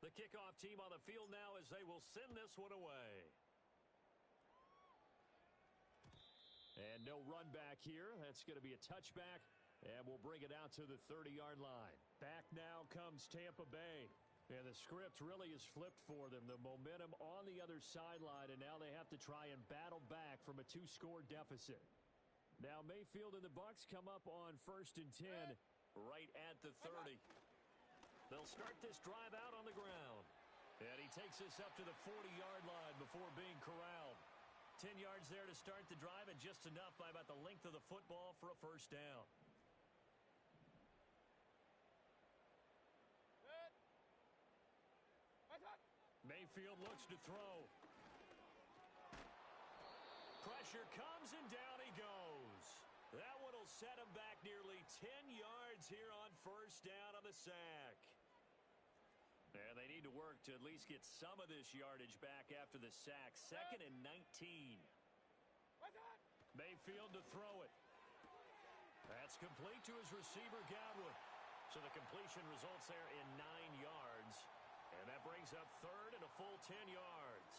The kickoff team on the field now as they will send this one away. And no run back here. That's going to be a touchback, and we'll bring it out to the 30-yard line. Back now comes Tampa Bay. And the script really is flipped for them. The momentum on the other sideline, and now they have to try and battle back from a 2-score deficit. Now Mayfield and the Bucs come up on 1st and 10 right at the 30. They'll start this drive out on the ground. And he takes this up to the 40-yard line before being corralled. 10 yards there to start the drive, and just enough by about the length of the football for a first down. Mayfield looks to throw. Pressure comes, and down he goes. That one will set him back nearly 10 yards here on first down on the sack. And they need to work to at least get some of this yardage back after the sack. 2nd and 19. Mayfield to throw it. That's complete to his receiver, Godwin. So the completion results there in 9 yards. And that brings up 3rd and a full 10 yards.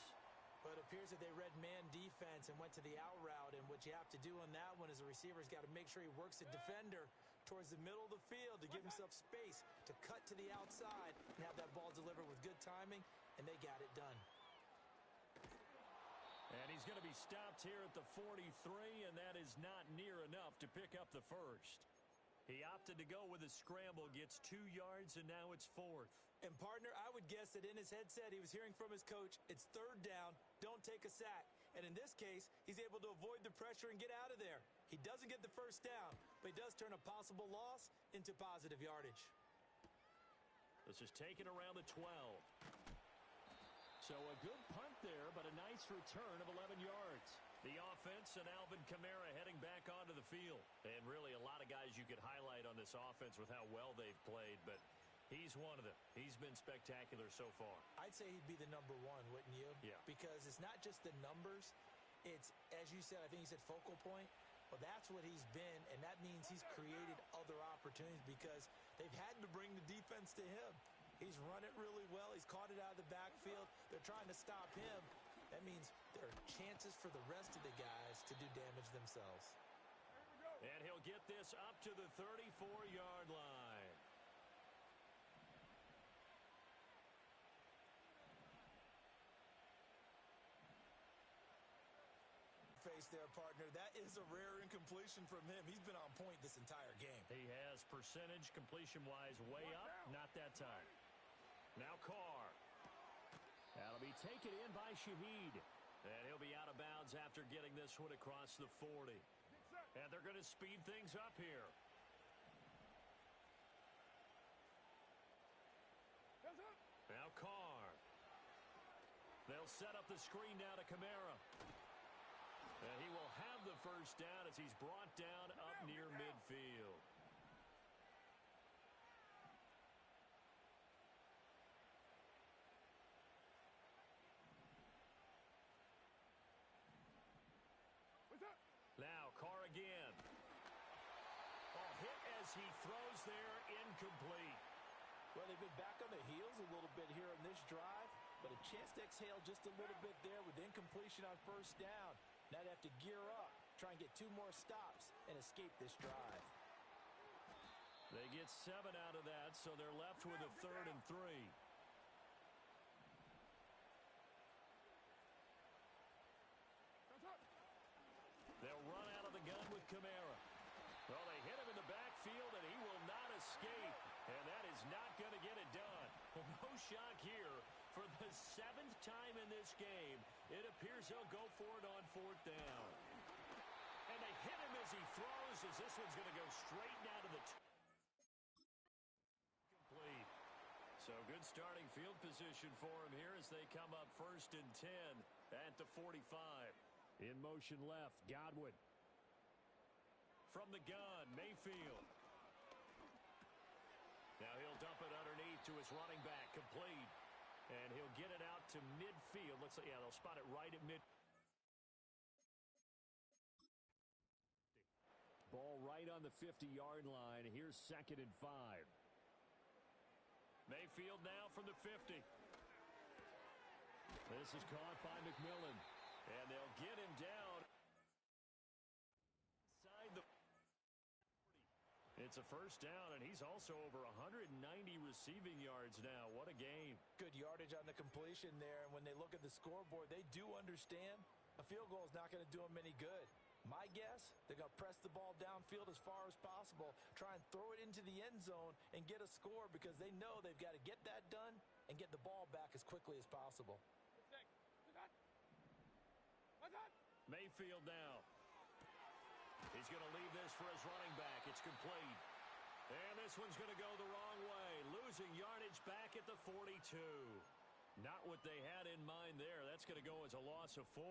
But it appears that they read man defense and went to the out route. And what you have to do on that one is the receiver's got to make sure he works the defender towards the middle of the field to give himself space to cut to the outside and have that ball delivered with good timing, and they got it done. And he's going to be stopped here at the 43, and that is not near enough to pick up the first. He opted to go with a scramble, gets 2 yards, and now it's 4th. And, partner, I would guess that in his headset he was hearing from his coach, it's 3rd down, don't take a sack. And in this case, he's able to avoid the pressure and get out of there. He doesn't get the first down, but he does turn a possible loss into positive yardage. This is taken around the 12. So a good punt there, but a nice return of 11 yards. The offense and Alvin Kamara heading back onto the field. And really a lot of guys you could highlight on this offense with how well they've played, but he's one of them. He's been spectacular so far. I'd say he'd be the number 1, wouldn't you? Yeah. Because it's not just the numbers. It's, as you said, I think you said focal point. Well, that's what he's been, and that means he's created other opportunities because they've had to bring the defense to him. He's run it really well. He's caught it out of the backfield. They're trying to stop him. That means there are chances for the rest of the guys to do damage themselves. And he'll get this up to the 34-yard line. Face there, partner. That is a rare incompletion from him. He's been on point this entire game. He has percentage completion-wise way up. Not that time. Now Carr. That'll be taken in by Shaheed. And he'll be out of bounds after getting this one across the 40. And they're going to speed things up here. Now Carr. They'll set up the screen now to Kamara. And he will have the first down as he's brought down up near midfield. Now Carr again. Oh, hit as he throws there, incomplete. Well, they've been back on the heels a little bit here in this drive, but a chance to exhale just a little bit there with incompletion on first down. Now they have to gear up, try and get 2 more stops, and escape this drive. They get 7 out of that, so they're left with a 3rd and 3. They'll run out of the gun with Kamara. Well, they hit him in the backfield, and he will not escape. And that is not going to get it done. Well, no shock here. For the 7th time in this game, it appears he'll go for it on 4th down. And they hit him as he throws, as this one's going to go straight down to the complete. So good starting field position for him here as they come up 1st and 10 at the 45. In motion left, Godwin. From the gun, Mayfield. Now he'll dump it underneath to his running back, complete. And he'll get it out to midfield. Looks like, yeah, they'll spot it right at mid. Ball right on the 50-yard line. Here's 2nd and 5. Mayfield now from the 50. This is caught by McMillan. And they'll get him down. Inside the 40. It's a first down, and he's also over 190 receiving yards now. What a game. Good yardage on the completion there, and when they look at the scoreboard, they do understand a field goal is not going to do them any good. My guess, they're going to press the ball downfield as far as possible, try and throw it into the end zone and get a score because they know they've got to get that done and get the ball back as quickly as possible. Mayfield now. He's going to leave this for his running back. It's complete. And this one's going to go the wrong way. Losing yardage back at the 42. Not what they had in mind there. That's going to go as a loss of 4.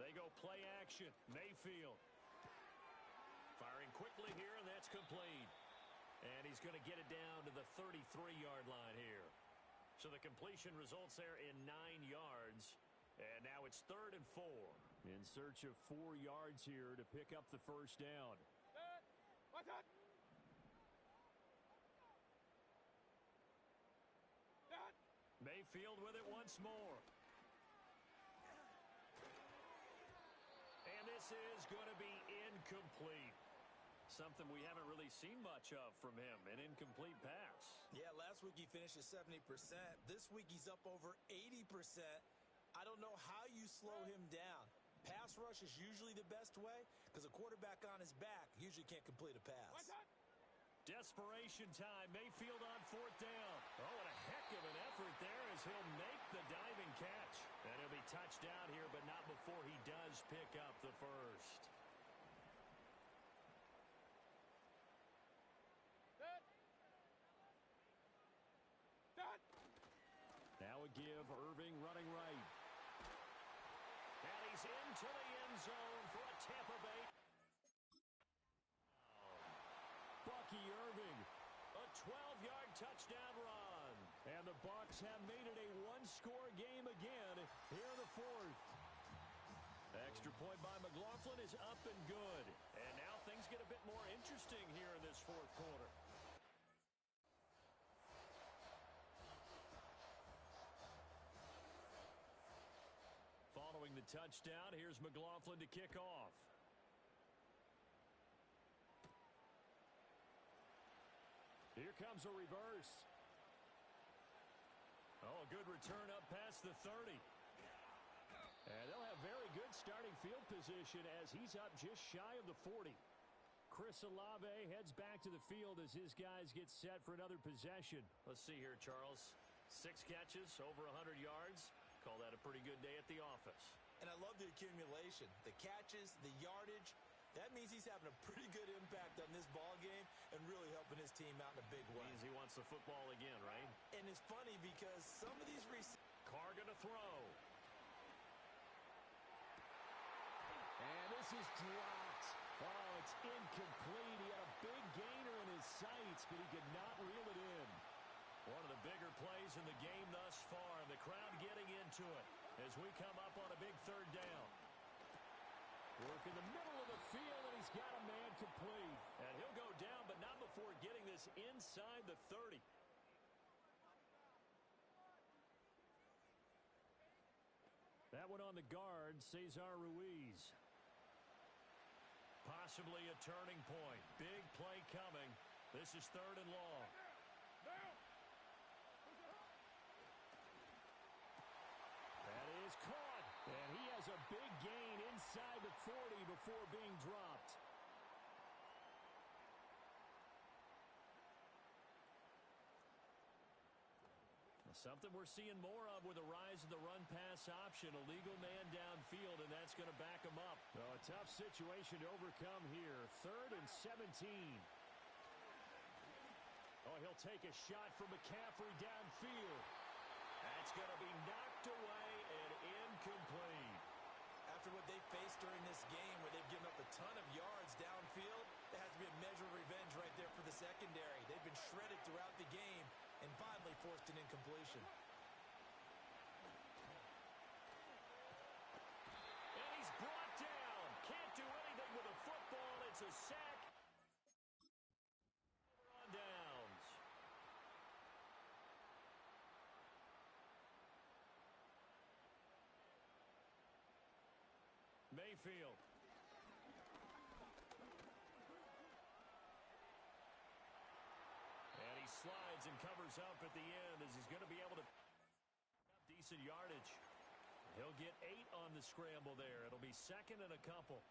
They go play action. Mayfield. Firing quickly here, and that's complete. And he's going to get it down to the 33-yard line here. So the completion results there in 9 yards. And now it's 3rd and 4. In search of 4 yards here to pick up the first down. Mayfield with it once more. And this is going to be incomplete. Something we haven't really seen much of from him, an incomplete pass. Yeah, last week he finished at 70%. This week he's up over 80%. I don't know how you slow him down. Pass rush is usually the best way because a quarterback on his back usually can't complete a pass. Desperation time. Mayfield on 4th down. Oh, and a heck of an effort there as he'll make the diving catch. And he'll be touched down here, but not before he does pick up the first. Now a give, Irving running right. And he's into the end zone for a Tampa Bay. Bucky Irving, a 12-yard touchdown run. And the Bucs have made it a one-score game again here in the 4th. Extra point by McLaughlin is up and good. And now things get a bit more interesting here in this 4th quarter. Following the touchdown, here's McLaughlin to kick off. Here comes a reverse. Oh, a good return up past the 30. And they'll have very good starting field position as he's up just shy of the 40. Chris Olave heads back to the field as his guys get set for another possession. Let's see here, Charles. 6 catches, over 100 yards. Call that a pretty good day at the office. And I love the accumulation, the catches, the yardage. That means he's having a pretty good impact on this ball game and really helping his team out in a big way. Means he wants the football again, right? And it's funny because some of these Carr gonna throw. And this is dropped. Oh, it's incomplete. He had a big gainer in his sights, but he could not reel it in. One of the bigger plays in the game thus far, and the crowd getting into it as we come up on a big 3rd down. Work in the middle of the field, and he's got a man complete. And he'll go down, but not before getting this inside the 30. That one on the guard, Cesar Ruiz. Possibly a turning point. Big play coming. This is 3rd and long. That is caught. And he has a big gain inside the 40 before being dropped. Something we're seeing more of with the rise of the run-pass option. A legal man downfield, and that's going to back him up. Well, a tough situation to overcome here. 3rd and 17. Oh, he'll take a shot from McCaffrey downfield. That's going to be knocked away and incomplete. After what they faced during this game where they've given up a ton of yards downfield, there has to be a measure of revenge right there for the secondary. They've been shredded throughout the game and finally forced an incompletion. And he's brought down. Can't do anything with a foot. Mayfield. And he slides and covers up at the end as he's going to be able to decent yardage. He'll get 8 on the scramble there. It'll be second and a couple.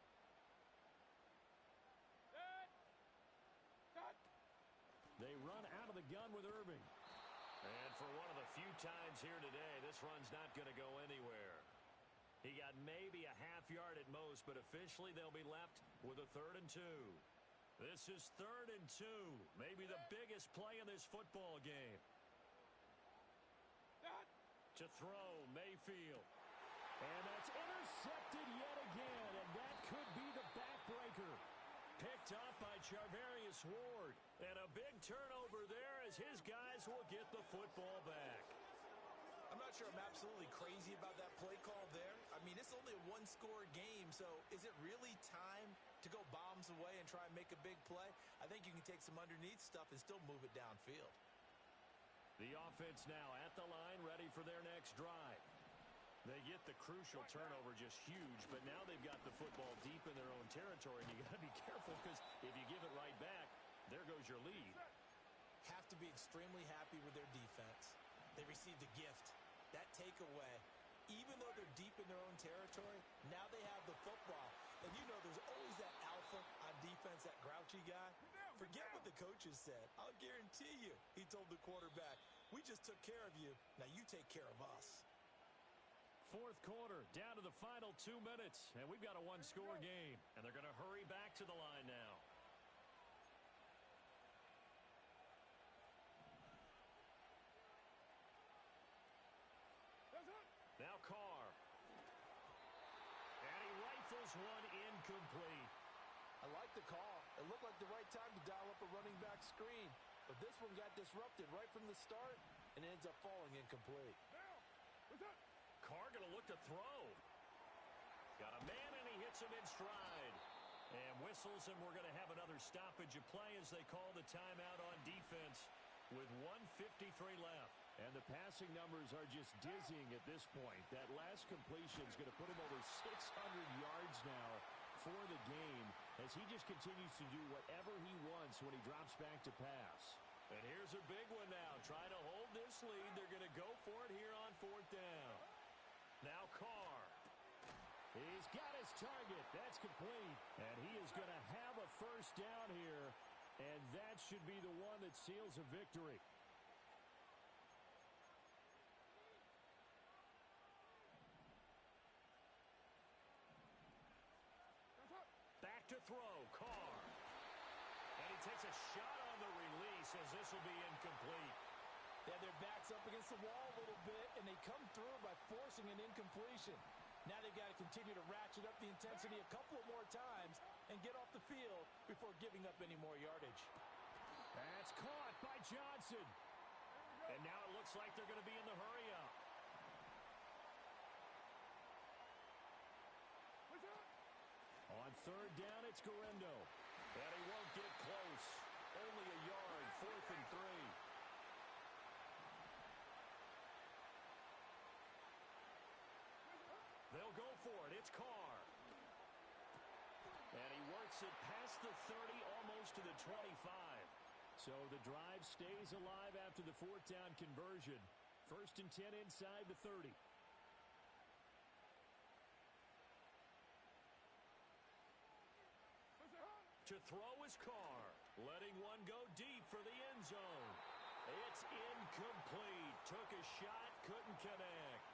They run out of the gun with Irving. And for one of the few times here today, this run's not going to go anywhere. He got maybe a half yard at most, but officially they'll be left with a 3rd and 2. This is 3rd and 2, maybe the biggest play in this football game. To throw, Mayfield. And that's intercepted yet again, and that could be the backbreaker. Picked up by Charvarius Ward. And a big turnover there as his guys will get the football back. I'm not sure I'm absolutely crazy about that play call there. I mean, it's only a one-score game, so is it really time to go bombs away and try and make a big play? I think you can take some underneath stuff and still move it downfield. The offense now at the line, ready for their next drive. They get the crucial turnover, just huge, but now they've got the football deep in their own territory, and you got to be careful because if you give it right back, there goes your lead. Have to be extremely happy with their defense. They received a gift. That takeaway, even though they're deep in their own territory, now they have the football. And you know there's always that alpha on defense, that grouchy guy. Forget what the coaches said. I'll guarantee you, he told the quarterback, we just took care of you. Now you take care of us. 4th quarter, down to the final 2 minutes, and we've got a one-score game. And they're going to hurry back to the line now. Now Carr. And he rifles one incomplete. I like the call. It looked like the right time to dial up a running back screen. But this one got disrupted right from the start and ends up falling incomplete. Carr going to look to throw. Got a man, and he hits him in stride. And whistles, and we're going to have another stoppage of play as they call the timeout on defense with 1:53 left. And the passing numbers are just dizzying at this point. That last completion is going to put him over 600 yards now for the game as he just continues to do whatever he wants when he drops back to pass. And here's a big one now. Trying to hold this lead. They're going to go for it here on 4th down. Now Carr. He's got his target. That's complete. And he is going to have a 1st down here. And that should be the one that seals a victory. Back to throw. Carr. And he takes a shot on the release as this will be incomplete. Yeah, their back's up against the wall a little bit, and they come through by forcing an incompletion. Now they've got to continue to ratchet up the intensity a couple more times and get off the field before giving up any more yardage. That's caught by Johnson. And now it looks like they're going to be in the hurry-up. On 3rd down, it's Guerrero. And he won't get close. Only a yard, 4th and 3. They'll go for it. It's Carr. And he works it past the 30, almost to the 25. So the drive stays alive after the 4th down conversion. 1st and 10 inside the 30. To throw is Carr. Letting one go deep for the end zone. It's incomplete. Took a shot, couldn't connect.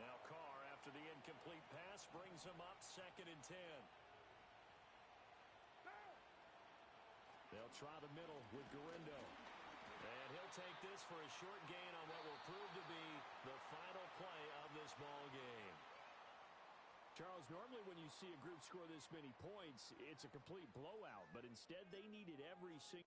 Now Carr, after the incomplete pass, brings him up 2nd and 10. They'll try the middle with Guerrero. And he'll take this for a short gain on what will prove to be the final play of this ball game. Charles, normally when you see a group score this many points, it's a complete blowout. But instead, they needed every single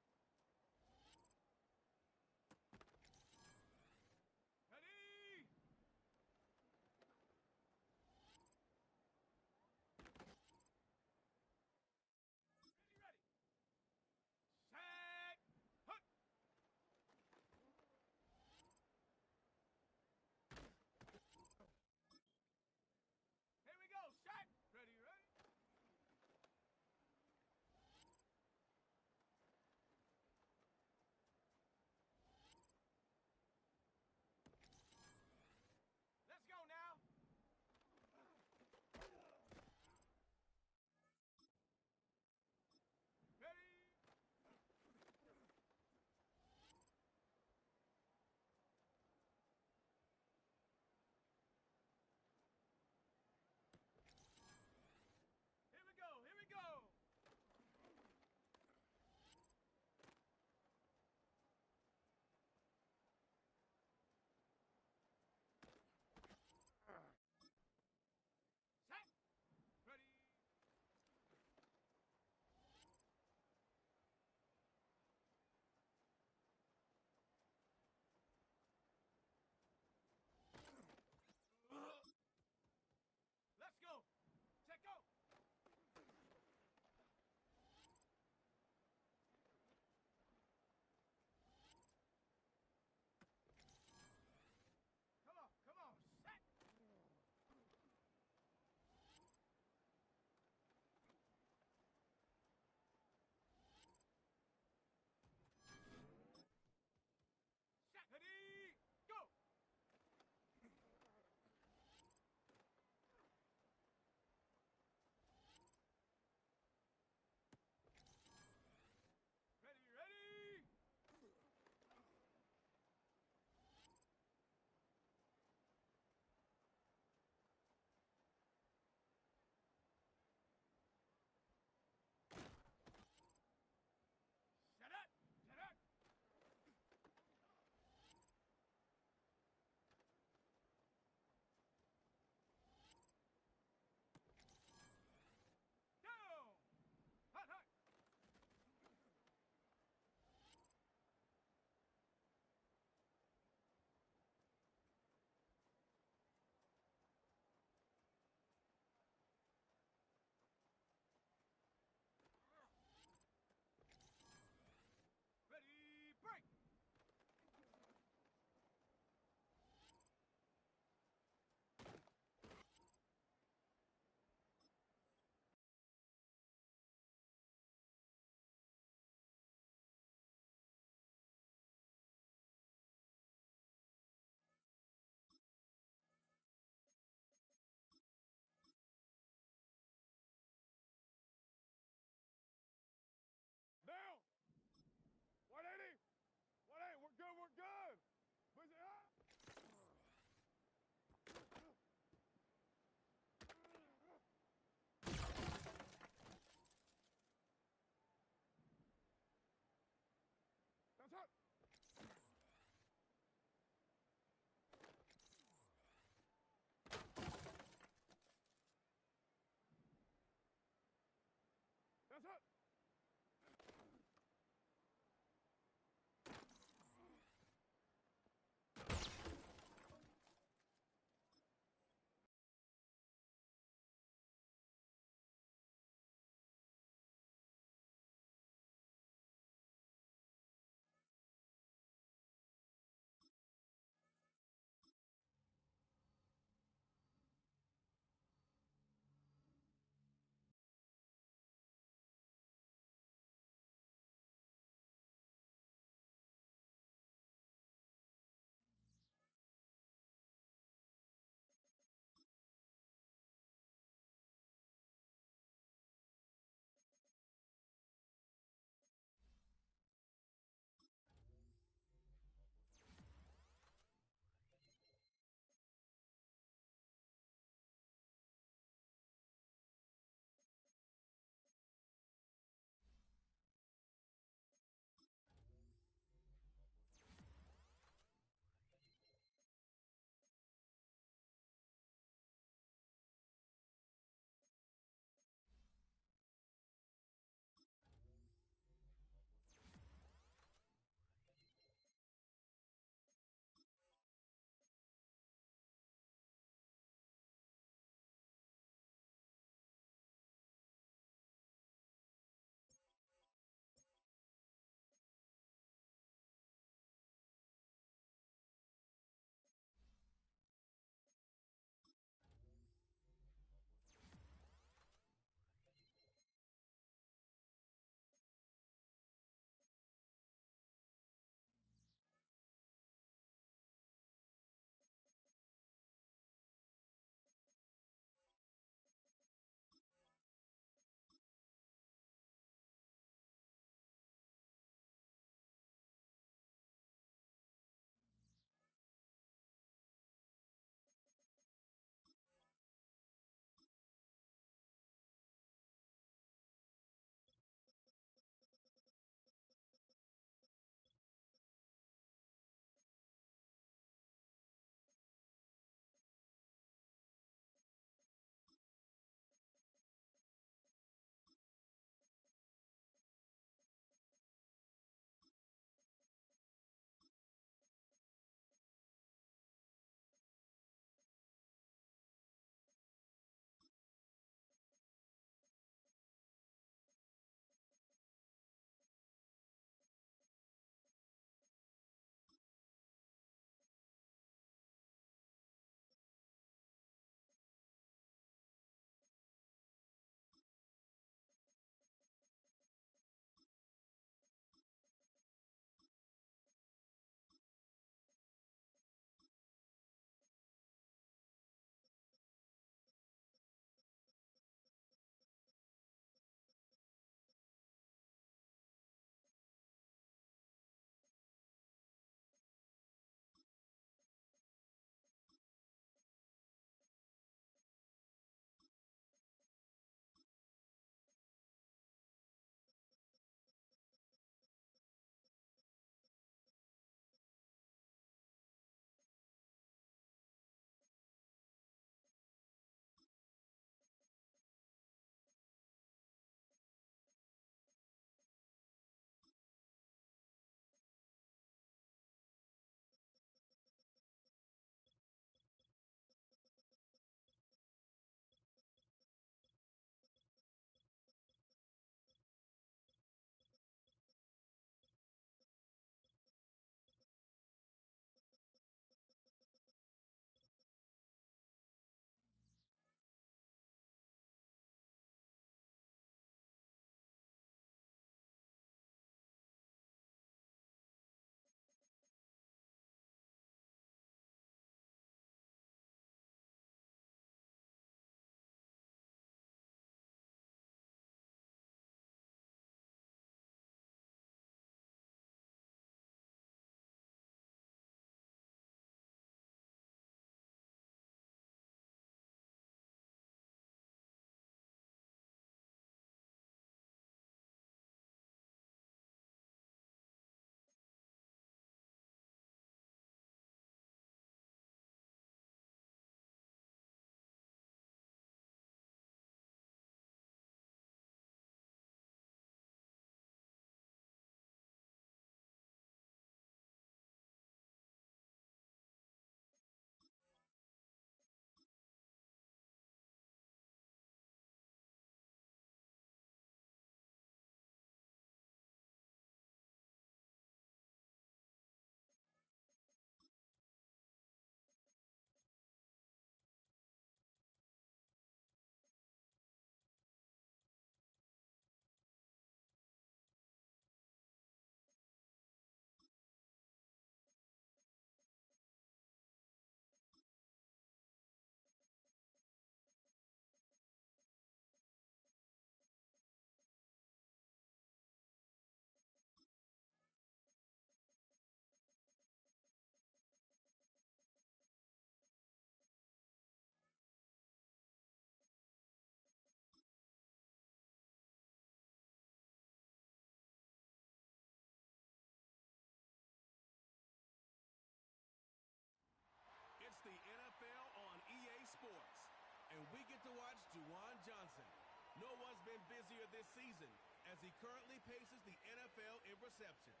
career this season as he currently paces the NFL in receptions.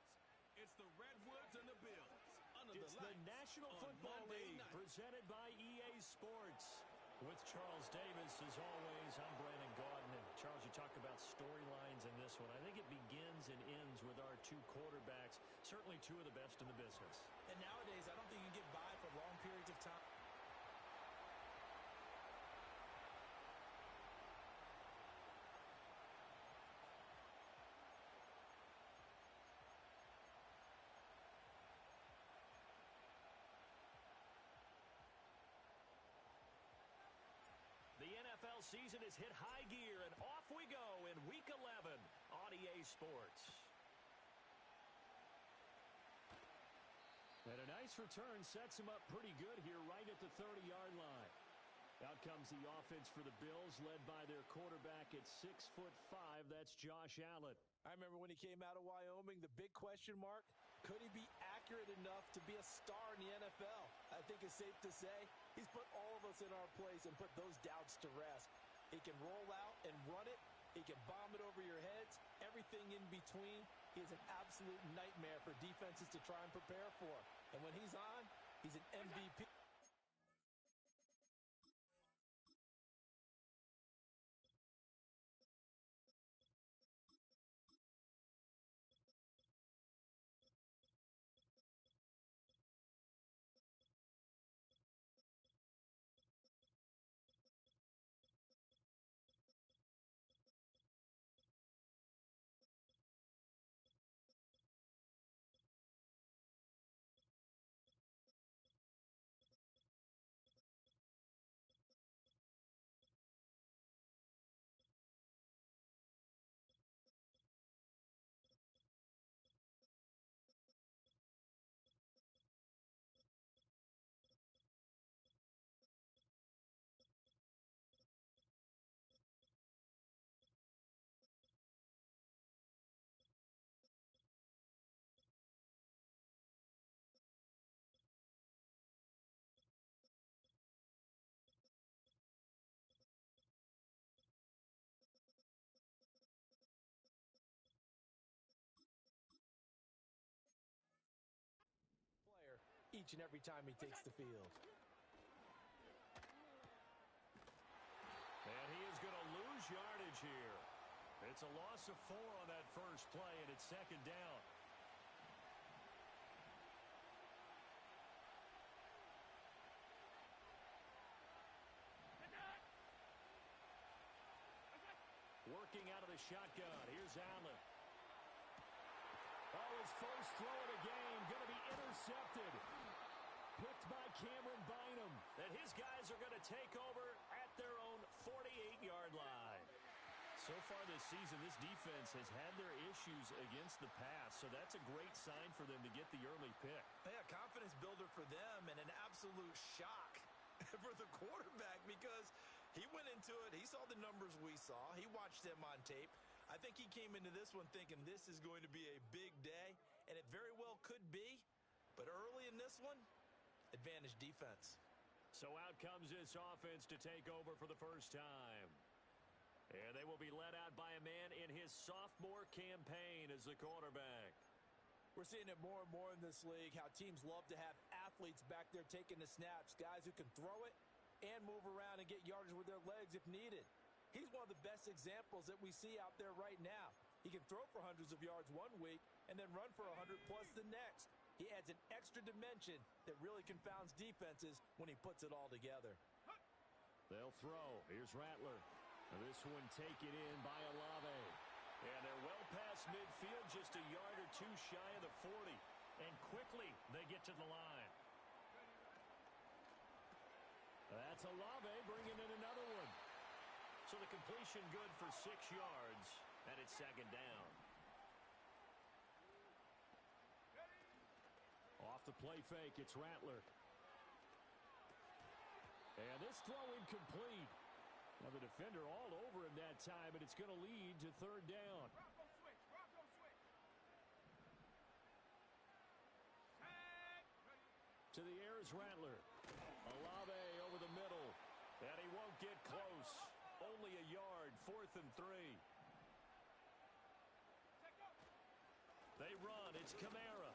It's the Redwoods and the Bills under it's the National Football League presented by EA Sports. With Charles Davis, as always, I'm Brandon Gaudin. And Charles, you talk about storylines in this one. I think it begins and ends with our two quarterbacks, certainly two of the best in the business. And nowadays, I don't think you can get by for long periods of time. The NFL season has hit high gear, and off we go in Week 11 on EA Sports. And a nice return sets him up pretty good here right at the 30-yard line. Out comes the offense for the Bills, led by their quarterback at 6'5". That's Josh Allen. I remember when he came out of Wyoming, the big question mark, could he be accurate enough to be a star in the NFL? I think it's safe to say he's put all of us in our place and put those doubts to rest. He can roll out and run it. He can bomb it over your heads. Everything in between. He is an absolute nightmare for defenses to try and prepare for. And when he's on, he's an MVP. Each and every time he takes the field. And he is going to lose yardage here. It's a loss of 4 on that first play, and it's second down. Working out of the shotgun. Here's Allen. Oh, his first throw of the game going to be intercepted. Picked by Cameron Bynum. And his guys are going to take over at their own 48-yard line. So far this season, this defense has had their issues against the pass, so that's a great sign for them to get the early pick. Yeah, confidence builder for them and an absolute shock for the quarterback because he went into it. He saw the numbers we saw. He watched them on tape. I think he came into this one thinking this is going to be a big day, and it very well could be. But early in this one, advantage defense. So out comes this offense to take over for the first time. And they will be led out by a man in his sophomore campaign as the quarterback. We're seeing it more and more in this league, how teams love to have athletes back there taking the snaps, guys who can throw it and move around and get yardage with their legs if needed. He's one of the best examples that we see out there right now. He can throw for hundreds of yards one week and then run for 100-plus the next. He adds an extra dimension that really confounds defenses when he puts it all together. They'll throw. Here's Rattler. This one taken in by Olave. And they're well past midfield, just a yard or two shy of the 40. And quickly, they get to the line. That's Olave bringing in another one. So the completion good for 6 yards, and it's second down. Off the play fake, it's Rattler. And this throw incomplete. Now the defender all over him that time, and it's going to lead to third down. To the air is Rattler. Olave over the middle, and he won't get close. Only a yard, 4th and 3. run. It's Kamara.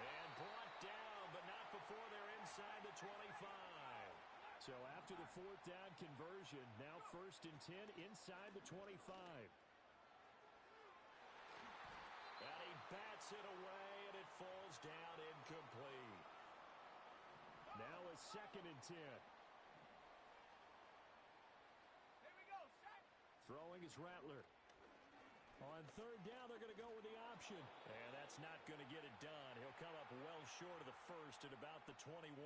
And brought down, but not before they're inside the 25. So after the fourth down conversion, now 1st and 10 inside the 25. And he bats it away, and it falls down incomplete. Now a 2nd and 10. Here we go, set. Throwing is Rattler. On 3rd down, they're going to go with the option. And that's not going to get it done. He'll come up well short of the 1st at about the 21.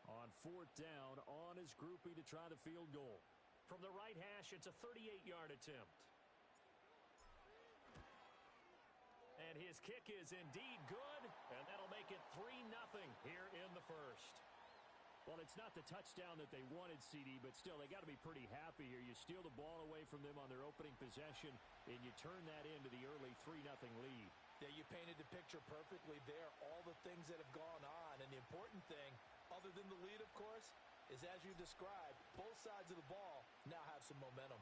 On 4th down, on his groupie to try the field goal. From the right hash, it's a 38-yard attempt. And his kick is indeed good, and that'll make it 3-0 here in the 1st. Well, it's not the touchdown that they wanted, CD, but still, they got to be pretty happy here. You steal the ball away from them on their opening possession, and you turn that into the early 3-0 lead. Yeah, you painted the picture perfectly there, all the things that have gone on. And the important thing, other than the lead, of course, is as you described, both sides of the ball now have some momentum.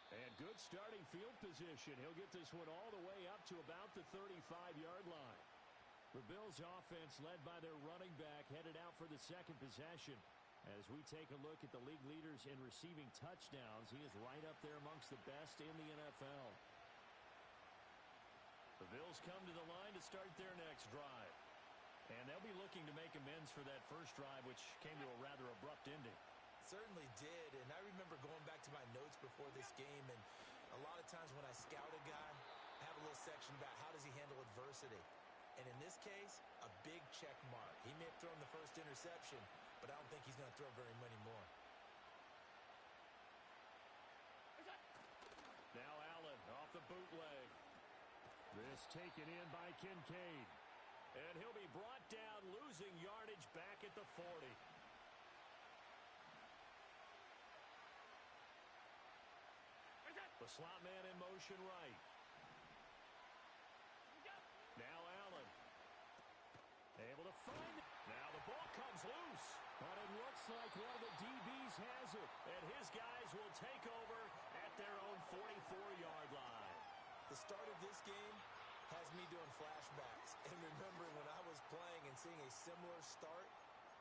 And good starting field position. He'll get this one all the way up to about the 35-yard line. The Bills' offense, led by their running back, headed out for the 2nd possession. As we take a look at the league leaders in receiving touchdowns, he is right up there amongst the best in the NFL. The Bills come to the line to start their next drive. And they'll be looking to make amends for that first drive, which came to a rather abrupt ending. Certainly did, and I remember going back to my notes before this game, and a lot of times when I scout a guy, I have a little section about how does he handle adversity. And in this case, a big check mark. He may have thrown the first interception, but I don't think he's going to throw very many more. Now Allen off the bootleg. This taken in by Kincaid. And he'll be brought down, losing yardage back at the 40. The slot man in motion right. Now Allen. Able to find it. Now the ball comes loose. But it looks like one of the DBs has it. And his guys will take over at their own 44-yard line. The start of this game has me doing flashbacks and remembering when I was playing and seeing a similar start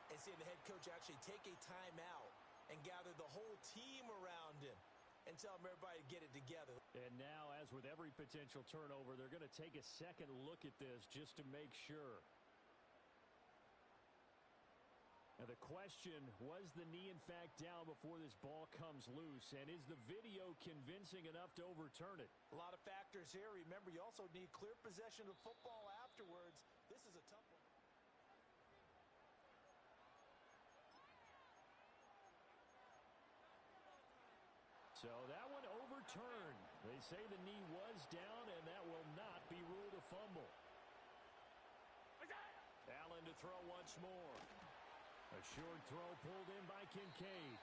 and seeing the head coach actually take a timeout and gather the whole team around him and tell them everybody to get it together. And now, as with every potential turnover, they're going to take a second look at this just to make sure. Now the question, was the knee in fact down before this ball comes loose? And is the video convincing enough to overturn it? A lot of factors here. Remember, you also need clear possession of football afterwards. This is a tough one. So that one overturned. They say the knee was down, and that will not be ruled a fumble. Allen to throw once more. A short throw pulled in by Kincaid.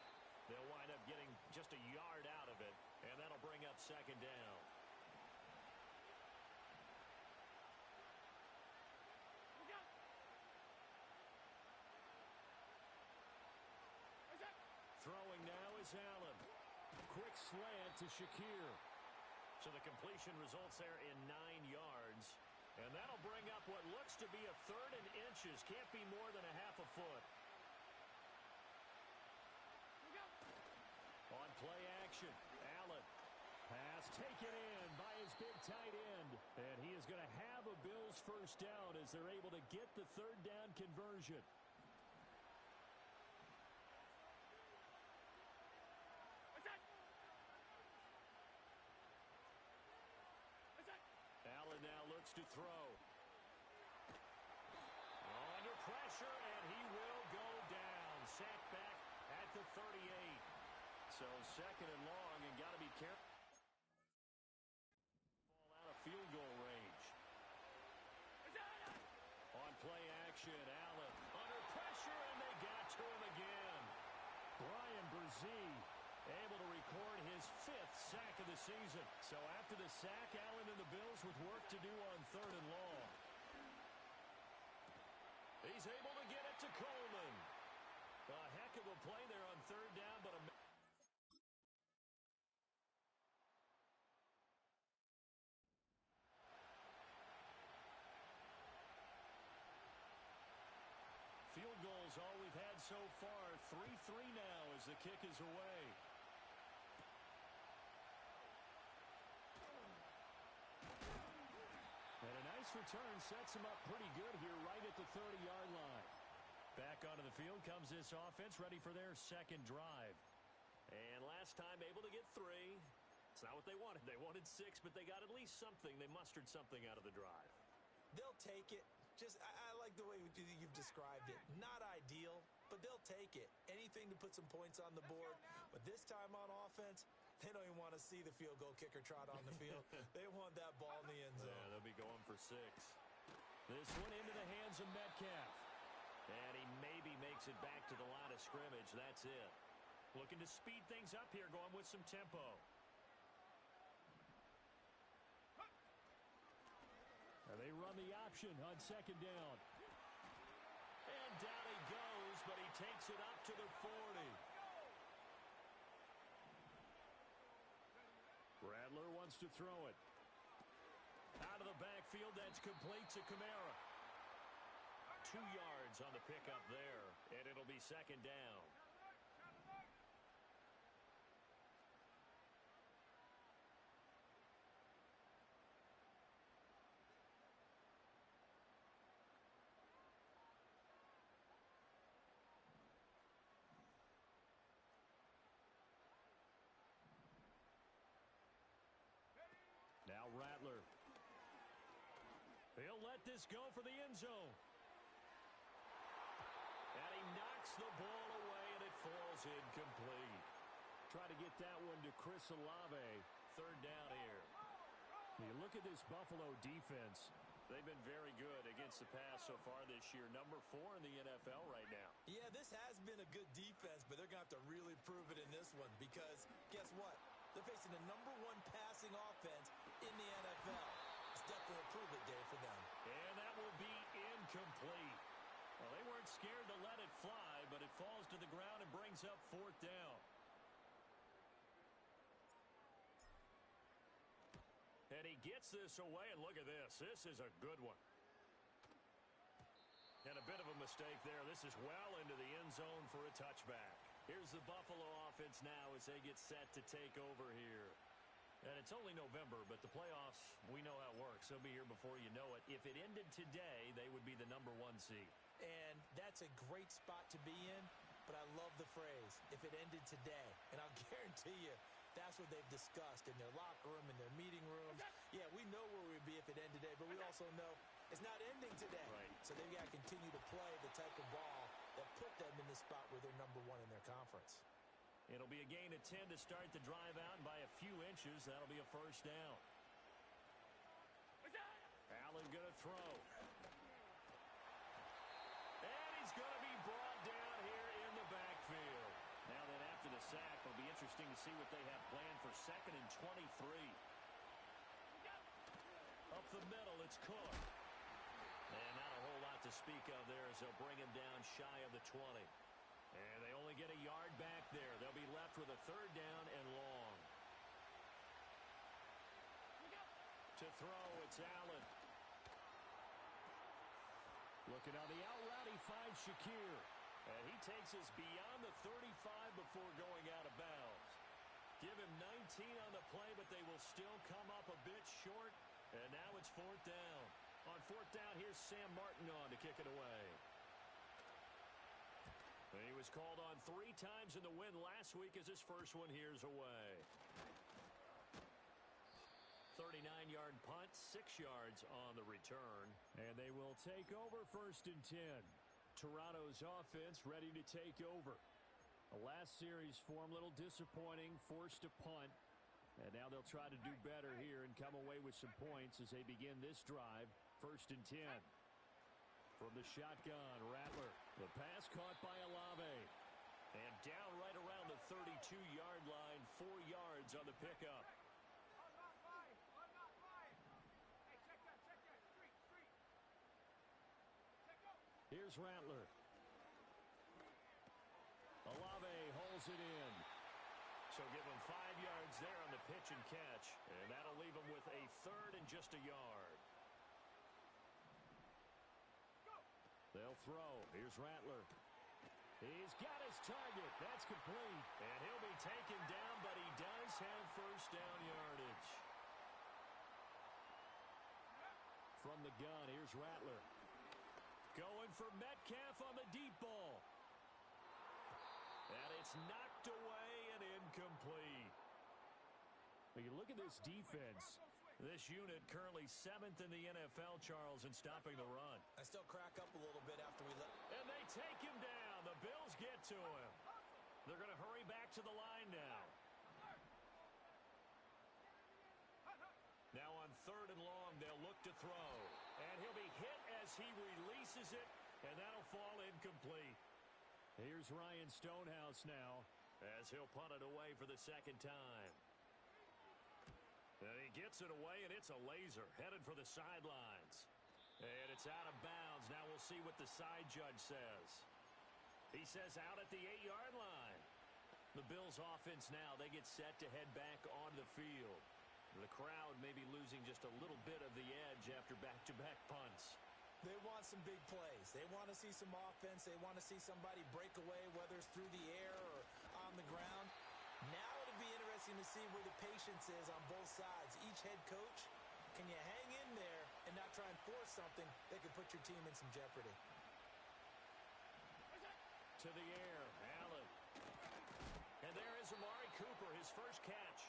They'll wind up getting just a yard out of it, and that'll bring up 2nd down. Throwing now is Allen. Quick slant to Shakir. So the completion results there in 9 yards. And that'll bring up what looks to be a 3rd and inches. Can't be more than a half a foot. On play action, Allen. Pass taken in by his big tight end. And he is going to have a Bills first down as they're able to get the 3rd down conversion. Allen now looks to throw. Under pressure, and he will go down. Sacked back at the 38. So 2nd and long, and got to be careful. Ball out of field goal range. On play action, Allen under pressure, and they got to him again. Brian Brzee able to record his 5th sack of the season. So after the sack, Allen and the Bills with work to do on 3rd and long. He's able to get it to Coleman. A heck of a play there on so far. 3-3 now as the kick is away. And a nice return sets him up pretty good here right at the 30-yard line. Back onto the field comes this offense, ready for their second drive. And last time able to get 3. It's not what they wanted. They wanted 6, but they got at least something. They mustered something out of the drive. They'll take it. I like the way you've described it. Not ideal, but they'll take it. Anything to put some points on the board. But this time on offense, they don't even want to see the field goal kicker trot on the field. They want that ball in the end zone. Yeah, they'll be going for 6. This one into the hands of Metcalf. And he maybe makes it back to the line of scrimmage. That's it. Looking to speed things up here, going with some tempo. And they run the option on second down. And down he goes, but he takes it up to the 40. Rattler wants to throw it. Out of the backfield, that's complete to Kamara. 2 yards on the pickup there, and it'll be second down. Now Rattler. He'll let this go for the end zone. And he knocks the ball away, and it falls incomplete. Try to get that one to Chris Olave. Third down here. You look at this Buffalo defense. They've been very good against the pass so far this year. Number 4 in the NFL right now. Yeah, this has been a good defense, but they're going to have to really prove it in this one because guess what? They're facing the number 1 passing offense in the NFL. It's definitely a prove it day for them. And that will be incomplete. Well, they weren't scared to let it fly, but it falls to the ground and brings up 4th down. And he gets this away, and look at this. This is a good one. And a bit of a mistake there. This is well into the end zone for a touchback. Here's the Buffalo offense now as they get set to take over here. And it's only November, but the playoffs, we know how it works. They'll be here before you know it. If it ended today, they would be the number 1 seed. And that's a great spot to be in, but I love the phrase, if it ended today. And I'll guarantee you, that's what they've discussed in their locker room, in their meeting rooms. Yeah, we know where we'd be if it ended today, but we also know it's not ending today. Right. So they've got to continue to play the type of ball that put them in the spot where they're number 1 in their conference. It'll be a gain of 10 to start the drive out, and by a few inches, that'll be a first down. Allen going to throw. And he's going to be brought down here in the backfield. Now then, after the sack, it'll be interesting to see what they have planned for 2nd and 23. Up the middle, it's Cook. And not a whole lot to speak of there as they'll bring him down shy of the 20. And they only get a yard back there. They'll be left with a 3rd down and long. To throw, it's Allen. Looking on the out route, he finds Shakir. And he takes us beyond the 35 before going out of bounds. Give him 19 on the play, but they will still come up a bit short. And now it's 4th down. On 4th down, here's Sam Martin on to kick it away. And he was called on 3 times in the win last week as his first one here's away. 39-yard punt, 6 yards on the return. And they will take over 1st and 10. Toronto's offense ready to take over. The last series form, a little disappointing, forced to punt. And now they'll try to do better here and come away with some points as they begin this drive. 1st and 10. From the shotgun, Rattler. The pass caught by Olave. And down right around the 32-yard line, 4 yards on the pickup. Here's Rattler. Olave holds it in. So give him 5 yards there on the pitch and catch. And that'll leave him with a 3rd and just a yard. They'll throw. Here's Rattler. He's got his target. That's complete. And he'll be taken down, but he does have first down yardage. From the gun, here's Rattler. Going for Metcalf on the deep ball. And it's knocked away and incomplete. When you look at this defense, this unit currently 7th in the NFL, Charles, in stopping the run. I still crack up a little bit after we let... And they take him down. The Bills get to him. They're going to hurry back to the line now. Now on 3rd and long, they'll look to throw. And he'll be hit as he releases it, and that'll fall incomplete. Here's Ryan Stonehouse now, as he'll punt it away for the second time. And he gets it away, and it's a laser, headed for the sidelines. And it's out of bounds. Now we'll see what the side judge says. He says out at the 8-yard line. The Bills' offense now, they get set to head back onto the field. The crowd may be losing just a little bit of the edge after back-to-back punts. They want some big plays. They want to see some offense. They want to see somebody break away, whether it's through the air or on the ground. Now it'll be interesting to see where the patience is on both sides. Each head coach, can you hang in there and not try and force something that could put your team in some jeopardy? To the air, Allen. And there is Amari Cooper, his first catch.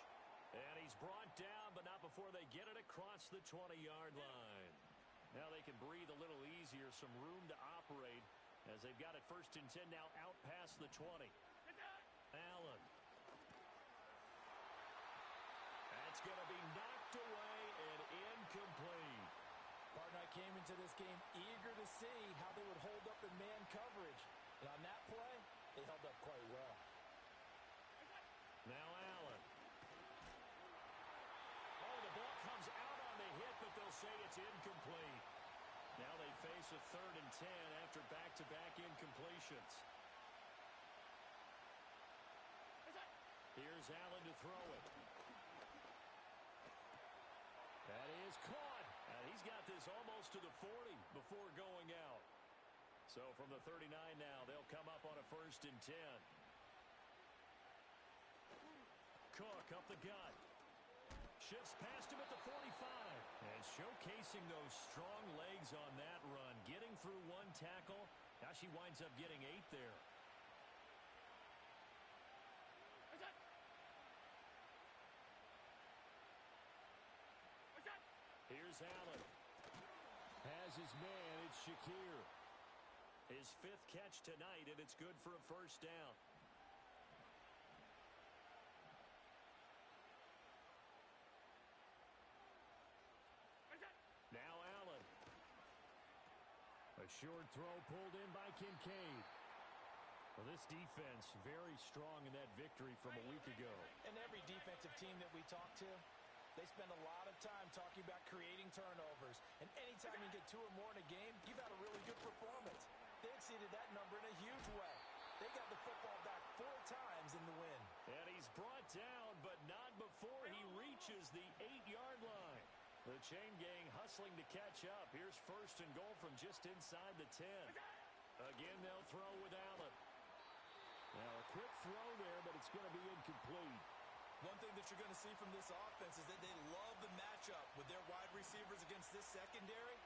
And he's brought down, but not before they get it across the 20-yard line. Now they can breathe a little easier, some room to operate as they've got it 1st and 10 now out past the 20. Allen. That's going to be knocked away and incomplete. Partner, I came into this game eager to see how they would hold up in man coverage. And on that play, they held up quite well. Now Allen. Oh, the ball comes out on the hit, but they'll say it's incomplete. Now they face a 3rd and 10 after back-to-back incompletions. Here's Allen to throw it. That is caught. And he's got this almost to the 40 before going out. So from the 39 now, they'll come up on a 1st and 10. Cook up the gut. Shifts past him at the 45. And showcasing those strong legs on that run. Getting through one tackle. Now she winds up getting 8 there. Here's Allen. Has his man, it's Shakir. His 5th catch tonight, and it's good for a 1st down. Now Allen. A short throw pulled in by Kincaid. Well, this defense very strong in that victory from a week ago. And every defensive team that we talk to, they spend a lot of time talking about creating turnovers. And anytime you get 2 or more in a game, you've had a really good performance. They exceeded that number in a huge way. They got the football back 4 times in the win. And he's brought down, but not before he reaches the 8-yard line. The chain gang hustling to catch up. Here's 1st and goal from just inside the 10. Again, they'll throw with Allen. Now, a quick throw there, but it's going to be incomplete. One thing that you're going to see from this offense is that they love the matchup with their wide receivers against this secondary.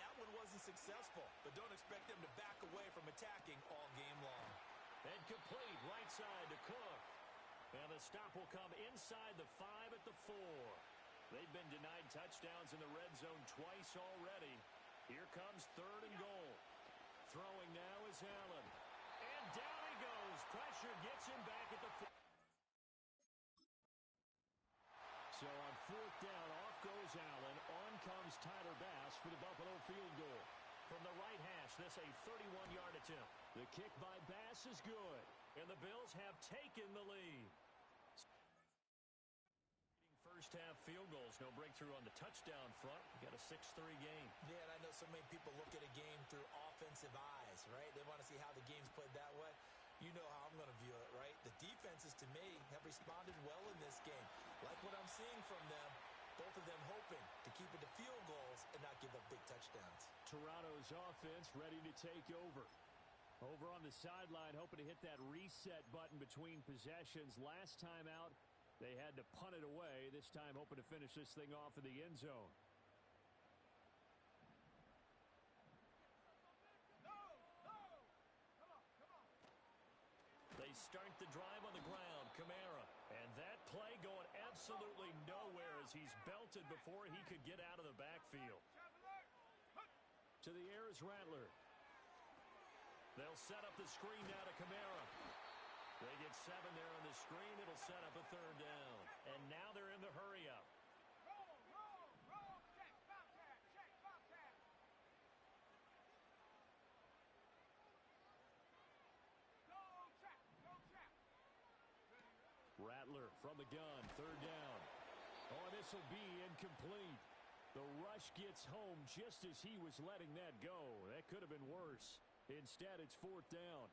That one wasn't successful, but don't expect them to back away from attacking all game long. And complete, right side to Cook. And the stop will come inside the 5 at the 4. They've been denied touchdowns in the red zone twice already. Here comes 3rd and goal. Throwing now is Allen. And down he goes. Pressure gets him back at the 4. So on 4th down, off goes Allen. On comes Tyler Bass for the Buffalo field goal. From the right hash, this a 31-yard attempt. The kick by Bass is good. And the Bills have taken the lead. First half field goals, no breakthrough on the touchdown front. We got a 6-3 game. Yeah, and I know so many people look at a game through offensive eyes, right? They want to see how the game's played that way. You know how I'm going to view it, right? The defenses, to me, have responded well in this game. Like what I'm seeing from them, both of them hoping to keep it to field goals and not give up big touchdowns. Toronto's offense ready to take over. Over on the sideline, hoping to hit that reset button between possessions. Last time out, they had to punt it away. This time, hoping to finish this thing off in the end zone. They start the drive on the ground. Kamara. And that play going absolutely nowhere as he's belted before he could get out of the backfield. To the air is Rattler. They'll set up the screen now to Kamara. They get 7 there on the screen. It'll set up a 3rd down. And now they're in the hurry-up. Rattler from the gun, 3rd down. Oh, this will be incomplete. The rush gets home just as he was letting that go. That could have been worse. Instead, it's 4th down.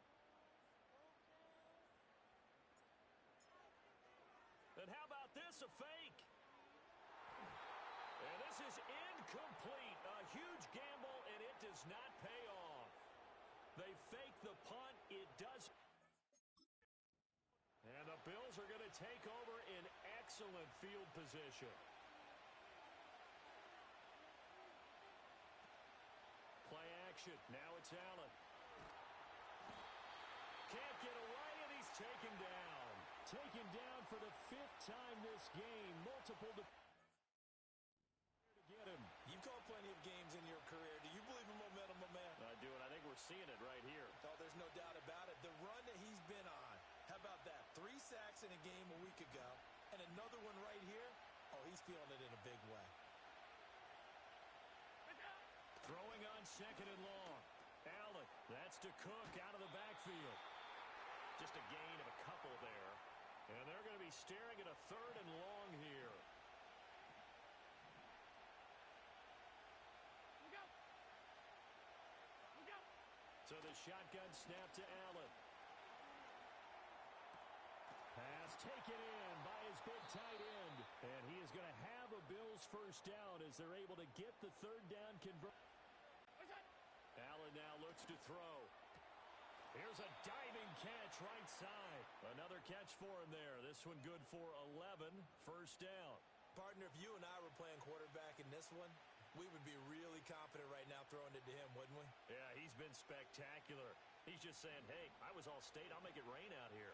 And how about this, a fake? And this is incomplete. A huge gamble, and it does not pay off. They fake the punt. It does. And the Bills are going to take over in excellent field position. Play action. Now it's Allen. Can't get away, and he's taken down. Taken down for the 5th time this game. Multiple to get him. You've called plenty of games in your career. Do you believe in momentum, my man? I do, and I think we're seeing it right here. Oh, there's no doubt about it. The run that he's been on. How about that? 3 sacks in a game a week ago, and another one right here. Oh, he's feeling it in a big way. Throwing on 2nd and long. Allen, that's to Cook out of the backfield. Just a gain of a couple there. And they're going to be staring at a 3rd and long here. So the shotgun snap to Allen. Pass taken in by his big tight end. And he is going to have a Bills 1st down as they're able to get the 3rd down conversion. Allen now looks to throw. Here's a diving catch right side. Another catch for him there. This one good for 11. 1st down. Partner, if you and I were playing quarterback in this one, we would be really confident right now throwing it to him, wouldn't we? Yeah, he's been spectacular. He's just saying, hey, I was all state. I'll make it rain out here.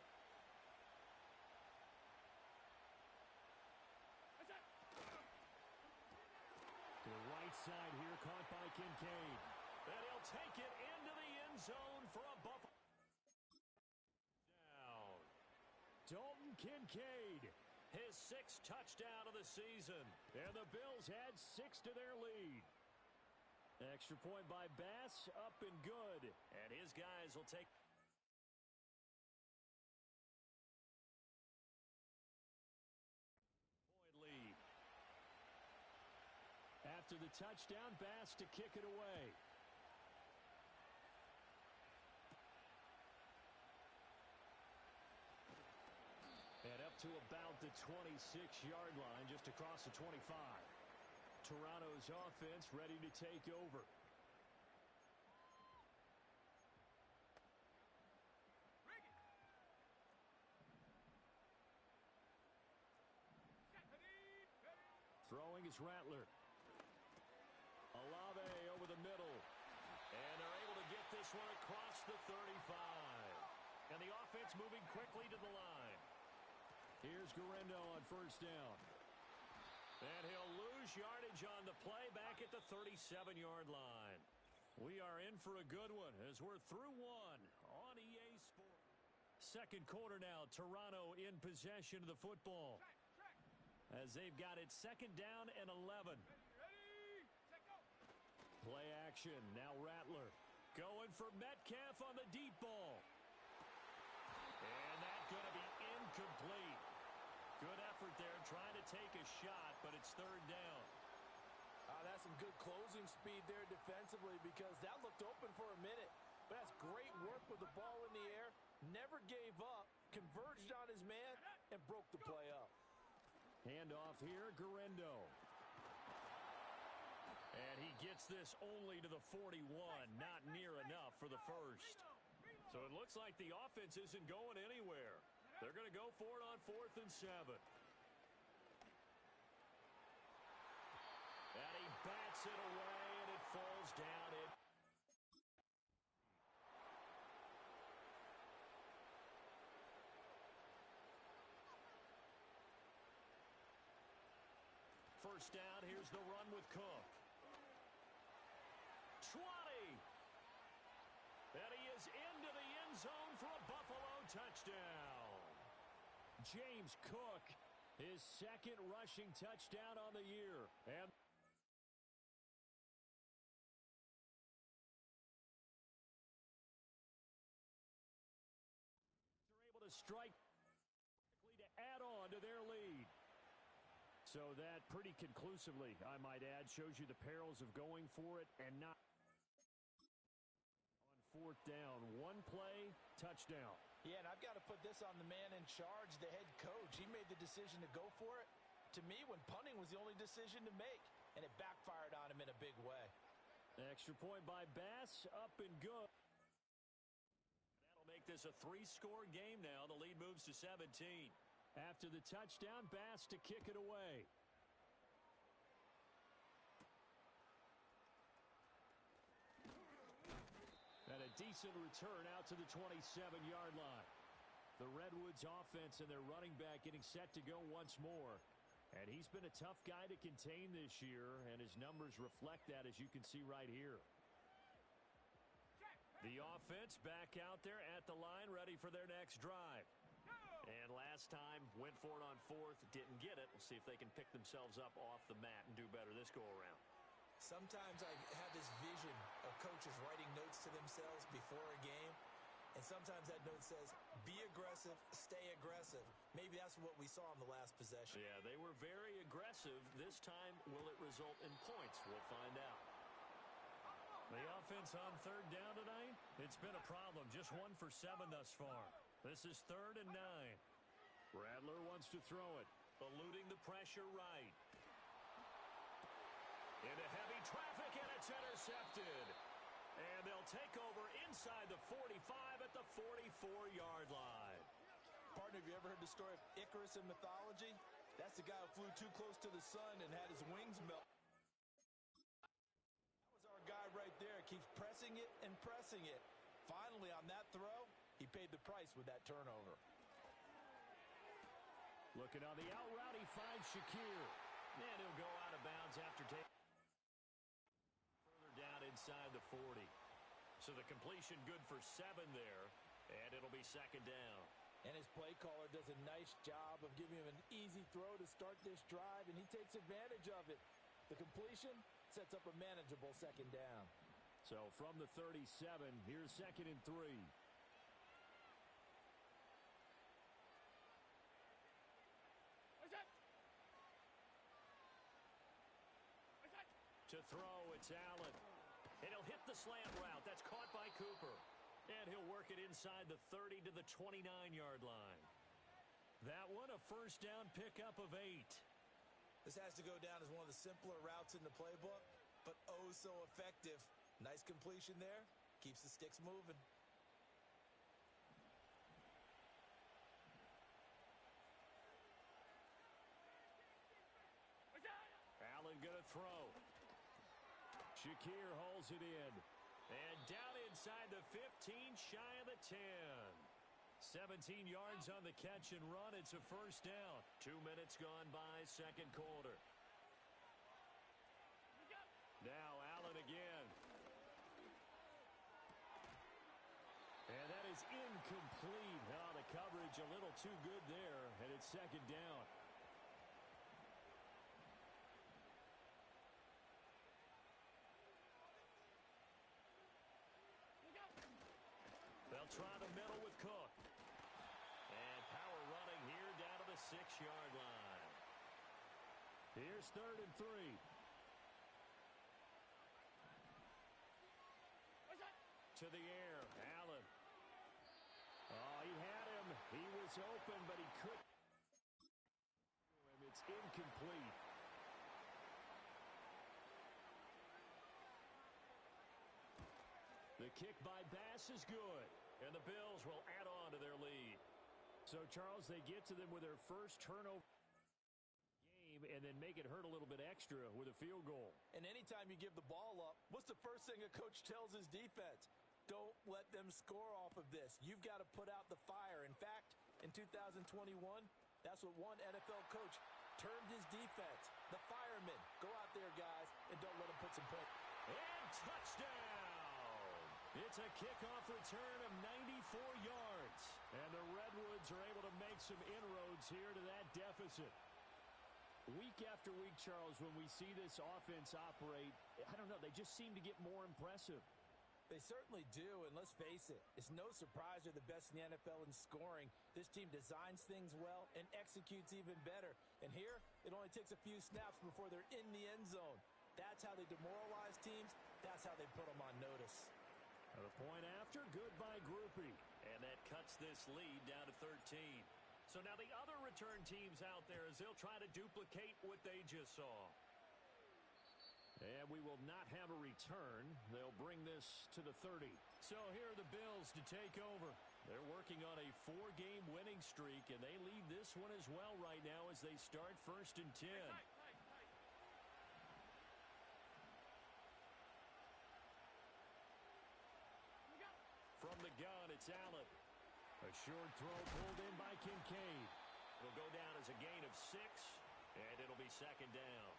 To the right side here, caught by Kincaid. And he'll take it into the end zone for a Buffalo. Down. Dalton Kincaid. His 6th touchdown of the season. And the Bills add 6 to their lead. Extra point by Bass, up and good. And his guys will take point lead. After the touchdown, Bass to kick it away. And up to about the 26-yard line, just across the 25. Toronto's offense ready to take over. Throwing is Rattler. Olave over the middle. And they're able to get this one across the 35. And the offense moving quickly to the line. Here's Guerrero on 1st down. And he'll lose yardage on the play back at the 37-yard line. We are in for a good one as we're through one on EA Sports. 2nd quarter now, Toronto in possession of the football. As they've got it 2nd down and 11. Play action, now Rattler. Going for Metcalf on the deep ball. And that's going to be incomplete. Good effort there trying to take a shot, but it's 3rd down. That's some good closing speed there defensively because that looked open for a minute. But that's great work with the ball in the air. Never gave up, converged on his man, and broke the play up. Handoff here, Guerrero. And he gets this only to the 41, not near enough for the 1st. So it looks like the offense isn't going anywhere. They're going to go for it on 4th and 7. And he bats it away, and it falls down in. First down, here's the run with Cook. 20. And he is into the end zone for a Buffalo touchdown. James Cook, his second rushing touchdown on the year. And they're able to strike to add on to their lead. So that pretty conclusively, I might add, shows you the perils of going for it and not. On 4th down, one play, touchdown. Yeah, and I've got to put this on the man in charge, the head coach. He made the decision to go for it. To me, when punting was the only decision to make, and it backfired on him in a big way. Extra point by Bass, up and good. That'll make this a 3-score game now. The lead moves to 17. After the touchdown, Bass to kick it away. And a decent return out to the 27-yard line. The Redwoods offense and their running back getting set to go once more. And he's been a tough guy to contain this year, and his numbers reflect that, as you can see right here. The offense back out there at the line, ready for their next drive. And last time, went for it on 4th, didn't get it. We'll see if they can pick themselves up off the mat and do better this go-around. Sometimes I have this vision of coaches writing notes to themselves before a game, and sometimes that note says, be aggressive, stay aggressive. Maybe that's what we saw in the last possession. Yeah, they were very aggressive. This time, will it result in points? We'll find out. The offense on 3rd down tonight, it's been a problem. Just 1 for 7 thus far. This is 3rd and 9. Rattler wants to throw it. Eluding the pressure right. Into heavy traffic, and it's intercepted. And they'll take over inside the 45 at the 44-yard line. Partner, have you ever heard the story of Icarus in mythology? That's the guy who flew too close to the sun and had his wings melt. That was our guy right there. Keeps pressing it and pressing it. Finally, on that throw, he paid the price with that turnover. Looking on the out route, he finds Shakir. And he'll go out of bounds after taking further down inside the 40. So the completion good for 7 there, and it'll be 2nd down. And his play caller does a nice job of giving him an easy throw to start this drive, and he takes advantage of it. The completion sets up a manageable 2nd down. So from the 37, here's 2nd and 3. To throw, it's Allen. And he'll hit the slant route. That's caught by Cooper. And he'll work it inside the 30 to the 29-yard line. That one, a 1st down pickup of 8. This has to go down as one of the simpler routes in the playbook, but oh so effective. Nice completion there. Keeps the sticks moving. Allen gonna throw. Shakir holds it in. And down inside the 15, shy of the 10. 17 yards on the catch and run. It's a 1st down. 2 minutes gone by, 2nd quarter. Now Allen again. And that is incomplete. Oh, the coverage a little too good there, and it's 2nd down. They'll try the middle with Cook. And power running here down to the 6-yard line. Here's 3rd and 3. To the air, Allen. Oh, he had him. He was open, but he couldn't. It's incomplete. The kick by Bass is good. And the Bills will add on to their lead. So, Charles, they get to them with their first turnover game and then make it hurt a little bit extra with a field goal. And anytime you give the ball up, what's the first thing a coach tells his defense? Don't let them score off of this. You've got to put out the fire. In fact, in 2021, that's what one NFL coach termed his defense. The firemen. Go out there, guys, and don't let them put some points. And touchdown! It's a kickoff return of 94 yards. And the Redwoods are able to make some inroads here to that deficit. Week after week, Charles, when we see this offense operate, I don't know, they just seem to get more impressive. They certainly do, and let's face it, it's no surprise they're the best in the NFL in scoring. This team designs things well and executes even better. And here, it only takes a few snaps before they're in the end zone. That's how they demoralize teams. That's how they put them on notice. The point after, good by Groupie. And that cuts this lead down to 13. So now the other return teams out there as they'll try to duplicate what they just saw. And we will not have a return. They'll bring this to the 30. So here are the Bills to take over. They're working on a 4-game winning streak, and they lead this one as well right now as they start 1st and 10. From the gun, it's Allen. A short throw pulled in by Kincaid. It'll go down as a gain of 6, and it'll be 2nd down.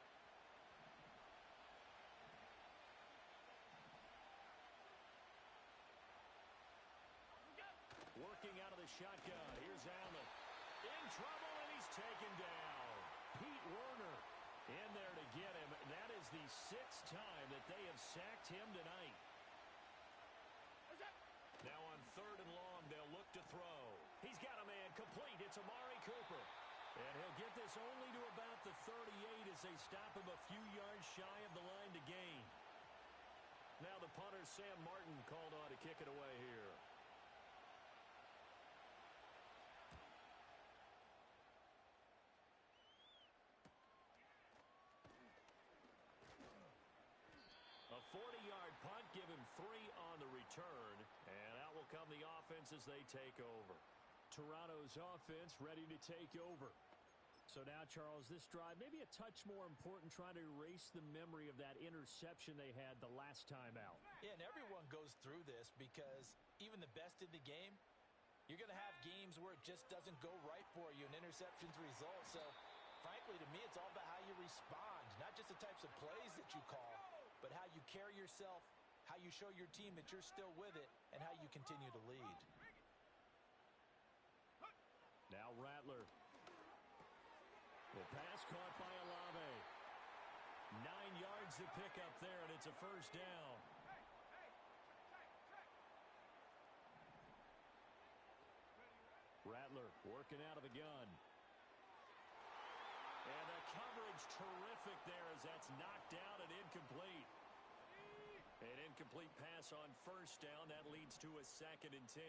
Working out of the shotgun. Here's Allen. In trouble, and he's taken down. Pete Werner in there to get him. That is the 6th time that they have sacked him tonight. Now on 3rd and long, they'll look to throw. He's got a man complete. It's Amari Cooper. And he'll get this only to about the 38 as they stop him a few yards shy of the line to gain. Now the punter, Sam Martin, called on to kick it away here. A 40-yard punt, give him 3 on the return, and out will come the offense as they take over. Toronto's offense ready to take over. So now, Charles, this drive maybe a touch more important, trying to erase the memory of that interception they had the last time out. Yeah, and everyone goes through this because even the best in the game, you're going to have games where it just doesn't go right for you and interceptions result. So, frankly, to me, it's all about how you respond, not just the types of plays that you call, but how you carry yourself, how you show your team that you're still with it, and how you continue to lead. Now Rattler. The pass caught by Olave. 9 yards to pick up there, and it's a 1st down. Rattler working out of the gun. And the coverage terrific there as that's knocked down and incomplete. An incomplete pass on 1st down. That leads to a 2nd and 10.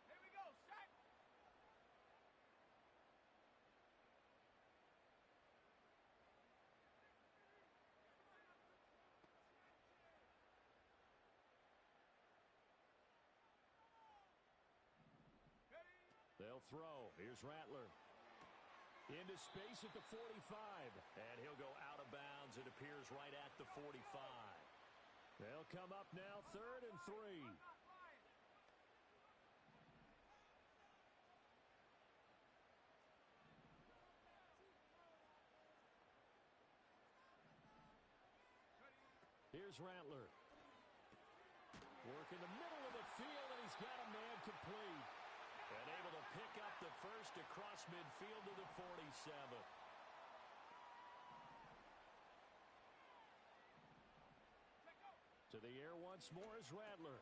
Here we go, set. They'll throw. Here's Rattler. Into space at the 45. And he'll go out of bounds. It appears right at the 45. They'll come up now 3rd and 3. Here's Rattler. Work in the middle of the field, and he's got a man complete. And able to pick up the 1st across midfield to the 47. To the air once more is Rattler.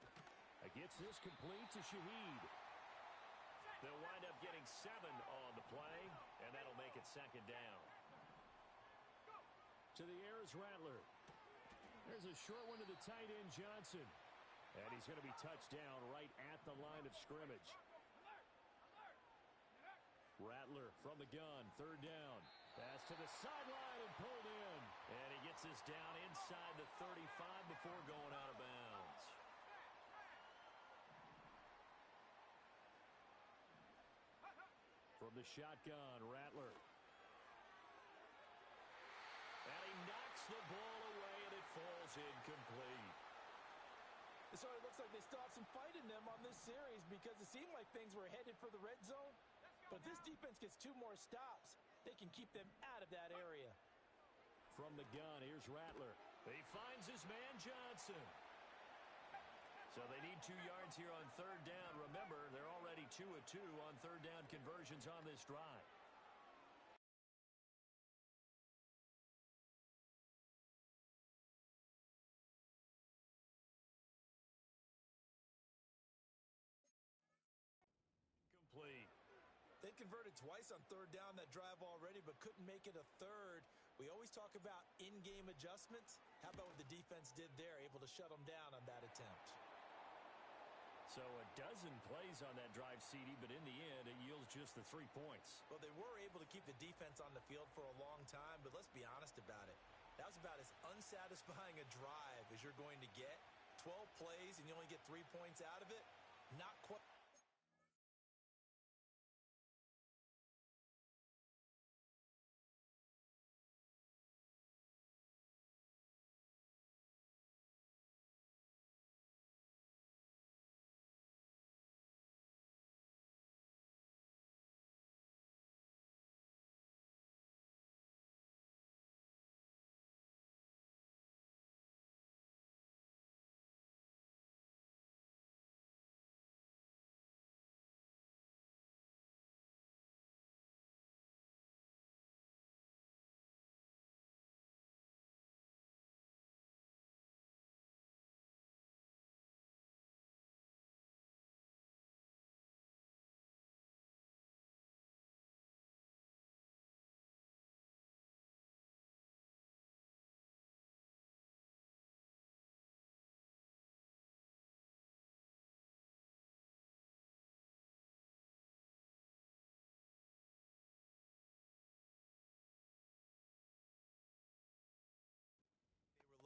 Gets this complete to Shaheed. They'll wind up getting 7 on the play, and that'll make it 2nd down. To the air is Rattler. There's a short one to the tight end, Johnson. And he's going to be touched down right at the line of scrimmage. Rattler from the gun, 3rd down. Pass to the sideline and pulled in. And he gets this down inside the 35 before going out of bounds. the shotgun, Rattler. And he knocks the ball away, and it falls incomplete. So it looks like they still have some fight in them on this series because it seemed like things were headed for the red zone. But this defense gets 2 more stops. They can keep them out of that area. From the gun, here's Rattler. He finds his man, Johnson. So they need 2 yards here on 3rd down. Remember, they're already 2 of 2 on 3rd down conversions on this drive. Complete. They converted twice on 3rd down that drive already, but couldn't make it a 3rd. We always talk about in-game adjustments. How about what the defense did there, able to shut them down on that attempt? So a dozen plays on that drive, CD, but in the end, it yields just the 3 points. Well, they were able to keep the defense on the field for a long time, but let's be honest about it. That was about as unsatisfying a drive as you're going to get. 12 plays and you only get 3 points out of it? Not quite.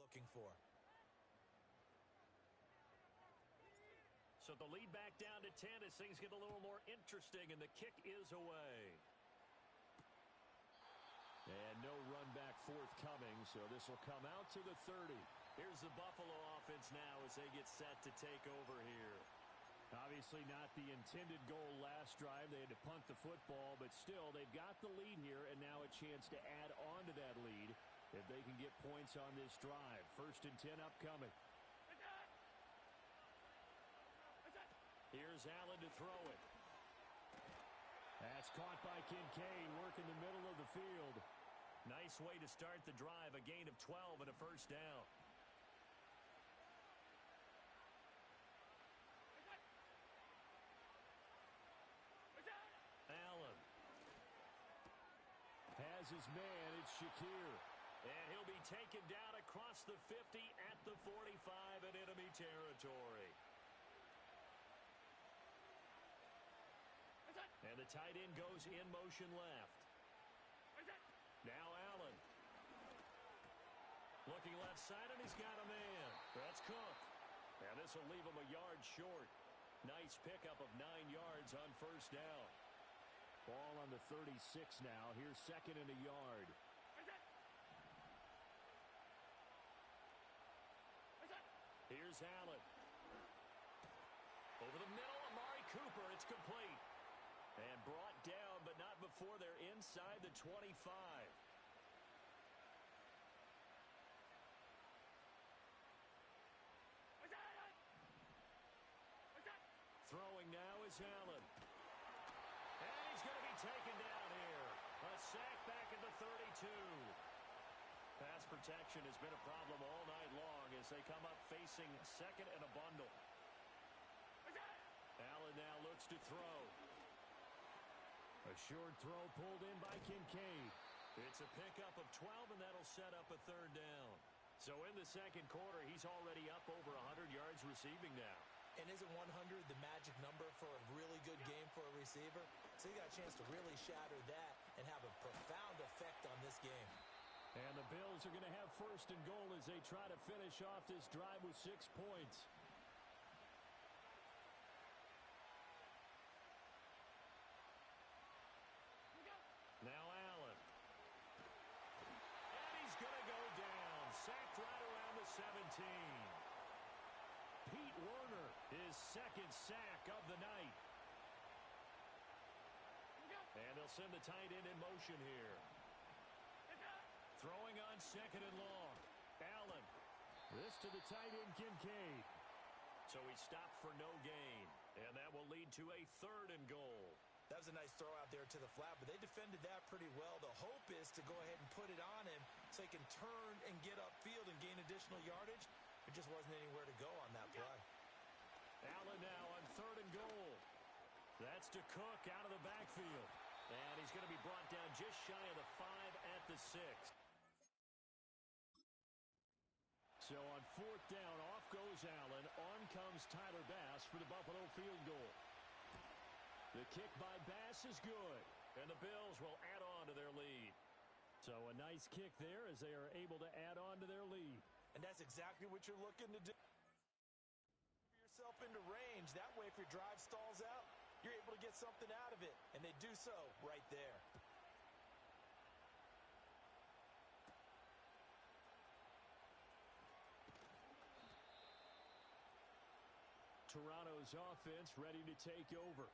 Looking for. So the lead back down to 10 as things get a little more interesting, and the kick is away. And no run back forthcoming, so this will come out to the 30. Here's the Buffalo offense now as they get set to take over here. Obviously not the intended goal last drive. They had to punt the football, but still, they've got the lead here, and now a chance to add on to that lead if they can get points on this drive. 1st and 10 upcoming. Here's Allen to throw it. That's caught by Kincaid, working the middle of the field. Nice way to start the drive, a gain of 12 and a 1st down. Allen has his man, it's Shakir. And he'll be taken down across the 50 at the 45 in enemy territory. And the tight end goes in motion left. Now Allen. Looking left side, and he's got a man. That's Cook. And this will leave him a yard short. Nice pickup of 9 yards on 1st down. Ball on the 36 now. Here's 2nd and a yard. Here's Allen. Over the middle, Amari Cooper. It's complete. And brought down, but not before they're inside the 25. Throwing now is Allen. And he's going to be taken down here. A sack back at the 32. Pass protection has been a problem all night long as they come up facing 2nd and a bundle. Allen now looks to throw. A short throw pulled in by Kincaid. It's a pickup of 12, and that'll set up a 3rd down. So in the 2nd quarter, he's already up over 100 yards receiving now. And isn't 100 the magic number for a really good game for a receiver? So you got a chance to really shatter that and have a profound effect on this game. And the Bills are going to have 1st and goal as they try to finish off this drive with 6 points. Pete Werner, his second sack of the night. And they'll send the tight end in motion here. Throwing on second and long. Allen. This to the tight end, Kincaid. So he stopped for no gain. And that will lead to a 3rd and goal. That was a nice throw out there to the flat, but they defended that pretty well. The hope is to go ahead and put it on him so he can turn and get upfield and gain additional yardage. There just wasn't anywhere to go on that play. Allen now on 3rd and goal. That's to Cook out of the backfield. And he's going to be brought down just shy of the 5 at the 6. So on 4th down, off goes Allen. On comes Tyler Bass for the Buffalo field goal. The kick by Bass is good. And the Bills will add on to their lead. So a nice kick there as they are able to add on to their lead. And that's exactly what you're looking to do. Move yourself into range. That way, if your drive stalls out, you're able to get something out of it. And they do so right there. Toronto's offense ready to take over.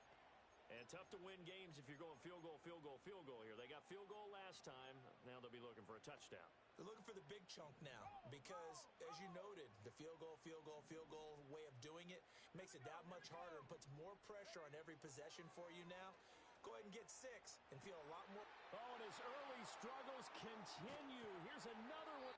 And tough to win games if you're going field goal, field goal, field goal here. They got field goal last time. Now they'll be looking for a touchdown. They're looking for the big chunk now because, as you noted, the field goal way of doing it makes it that much harder and puts more pressure on every possession for you now. Go ahead and get 6 and feel a lot more. Oh, and his early struggles continue. Here's another one.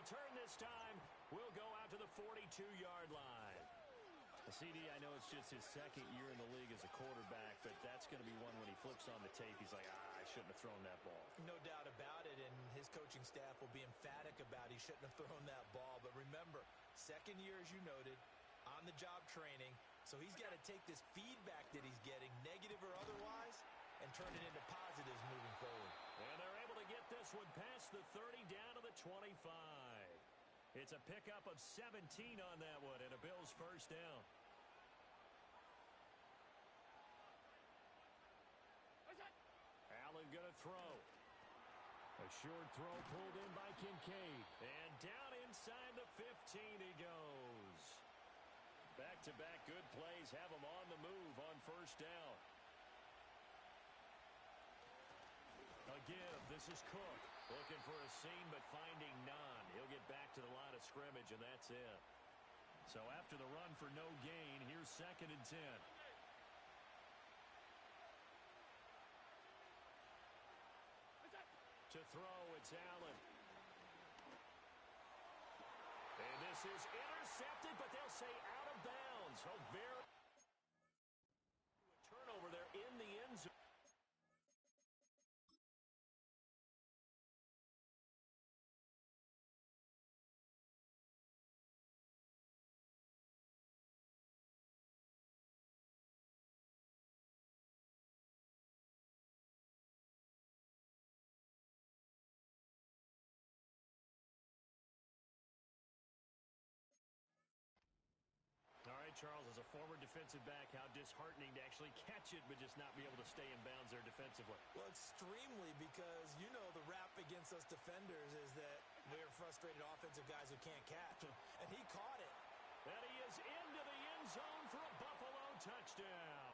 Return this time will go out to the 42-yard line. CD, I know it's just his 2nd year in the league as a quarterback, but that's going to be one when he flips on the tape, he's like, I shouldn't have thrown that ball. No doubt about it, and his coaching staff will be emphatic about he shouldn't have thrown that ball. But remember, 2nd year, as you noted, on-the-job training, so he's got to take this feedback that he's getting, negative or otherwise, and turn it into positives moving forward. And they're able to get this one past the 30 down to the 25. It's a pickup of 17 on that one and a Bills first down. Allen going to throw. A short throw pulled in by Kincaid. And down inside the 15 he goes. Back-to-back good plays have him on the move on first down. Again, this is Cook. Looking for a seam, but finding none. He'll get back to the line of scrimmage, and that's it. So after the run for no gain, here's 2nd and 10. To throw, it's Allen. And this is intercepted, but they'll say out of bounds. Oh, very. A turnover there in the end zone. Charles, as a former defensive back, how disheartening to actually catch it but just not be able to stay in bounds there defensively. Well, extremely, because you know the rap against us defenders is that we're frustrated offensive guys who can't catch. And he caught it. And he is into the end zone for a Buffalo touchdown.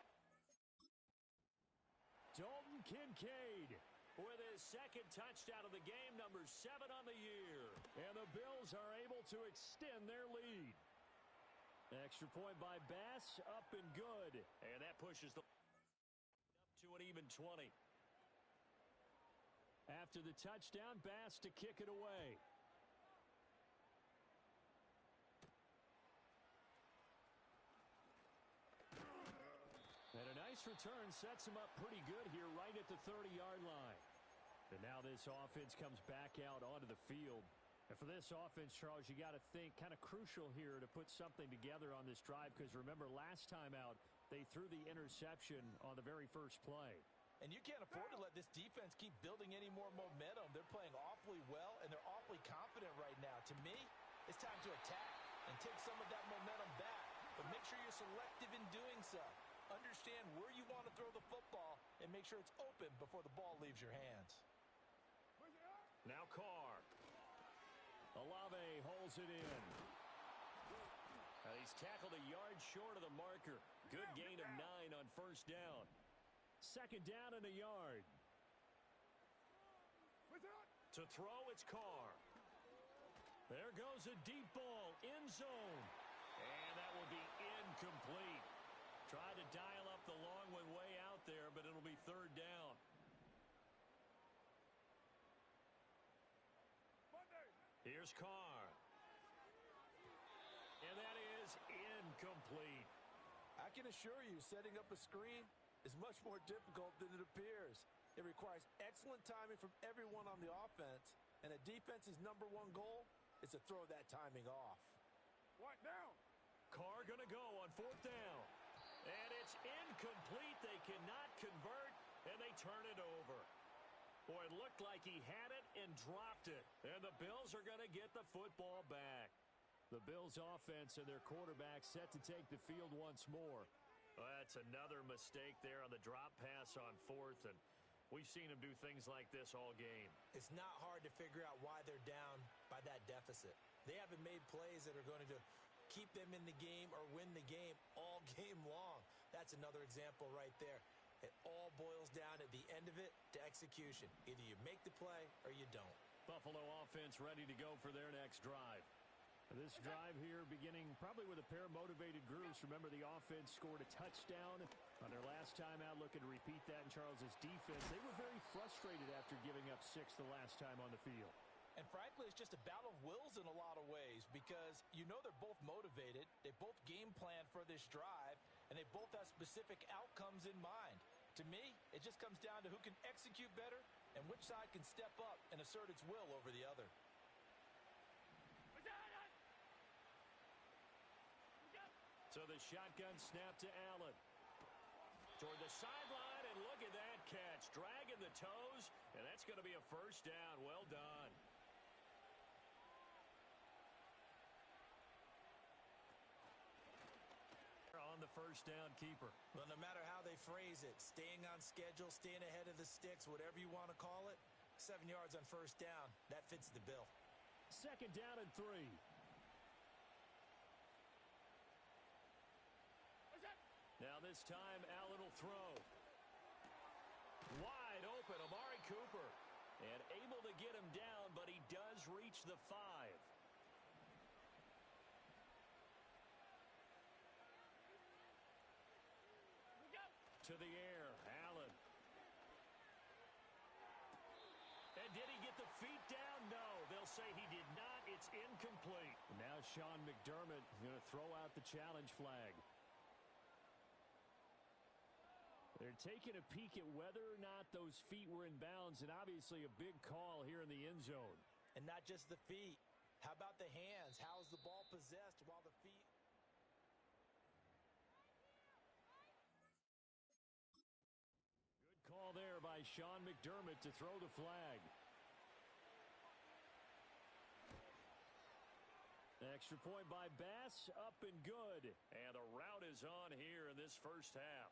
Dalton Kincaid with his 2nd touchdown of the game, number 7 on the year. And the Bills are able to extend their lead. Extra point by Bass, up and good. And that pushes the up to an even 20. After the touchdown, Bass to kick it away. And a nice return sets him up pretty good here right at the 30-yard line. And now this offense comes back out onto the field. And for this offense, Charles, you got to think kind of crucial here to put something together on this drive, because remember last time out they threw the interception on the very first play. And you can't afford to let this defense keep building any more momentum. They're playing awfully well, and they're awfully confident right now. To me, it's time to attack. take some of that momentum back, but make sure you're selective in doing so. Understand where you want to throw the football and make sure it's open before the ball leaves your hands. Now Carr. Olave holds it in. He's tackled a yard short of the marker. Good gain of 9 on first down. Second down and a yard. To throw, it's Carr. There goes a deep ball, end zone. And that will be incomplete. Tried to dial up the long one way out there, but it'll be third down. Here's Carr. And that is incomplete. I can assure you, setting up a screen is much more difficult than it appears. It requires excellent timing from everyone on the offense, and a defense's #1 goal is to throw that timing off. What down? Carr going to go on fourth down. And it's incomplete. They cannot convert, and they turn it over. Boy, it looked like he had it and dropped it. And the Bills are going to get the football back. The Bills' offense and their quarterback set to take the field once more. Well, that's another mistake there on the drop pass on fourth, and we've seen him do things like this all game. It's not hard to figure out why they're down by that deficit. They haven't made plays that are going to keep them in the game or win the game all game long. That's another example right there. It all boils down at the end of it to execution. Either you make the play or you don't. Buffalo offense ready to go for their next drive. This drive here beginning probably with a pair of motivated groups. Remember, the offense scored a touchdown on their last time out. Looking to repeat that in Charles's defense. They were very frustrated after giving up 6 the last time on the field. And frankly, it's just a battle of wills in a lot of ways because you know they're both motivated. They both game plan for this drive, and they both have specific outcomes in mind. To me, it just comes down to who can execute better and which side can step up and assert its will over the other. So the shotgun snap to Allen. Toward the sideline, and look at that catch. Dragging the toes, and that's going to be a first down. Well done. On the first down keeper. Well, no matter how they phrase it, staying on schedule, staying ahead of the sticks, whatever you want to call it, 7 yards on first down, that fits the bill. Second down and 3. Now this time, Allen will throw. Wide open, Amari Cooper. And able to get him down, but he does reach the 5. To the air, Allen. And did he get the feet down? No, they'll say he did not. It's incomplete. Now Sean McDermott going to throw out the challenge flag. They're taking a peek at whether or not those feet were in bounds, and obviously a big call here in the end zone. And not just the feet. How about the hands? How is the ball possessed while the feet... Good call there by Sean McDermott to throw the flag. Extra point by Bass, up and good. And the route is on here in this first half.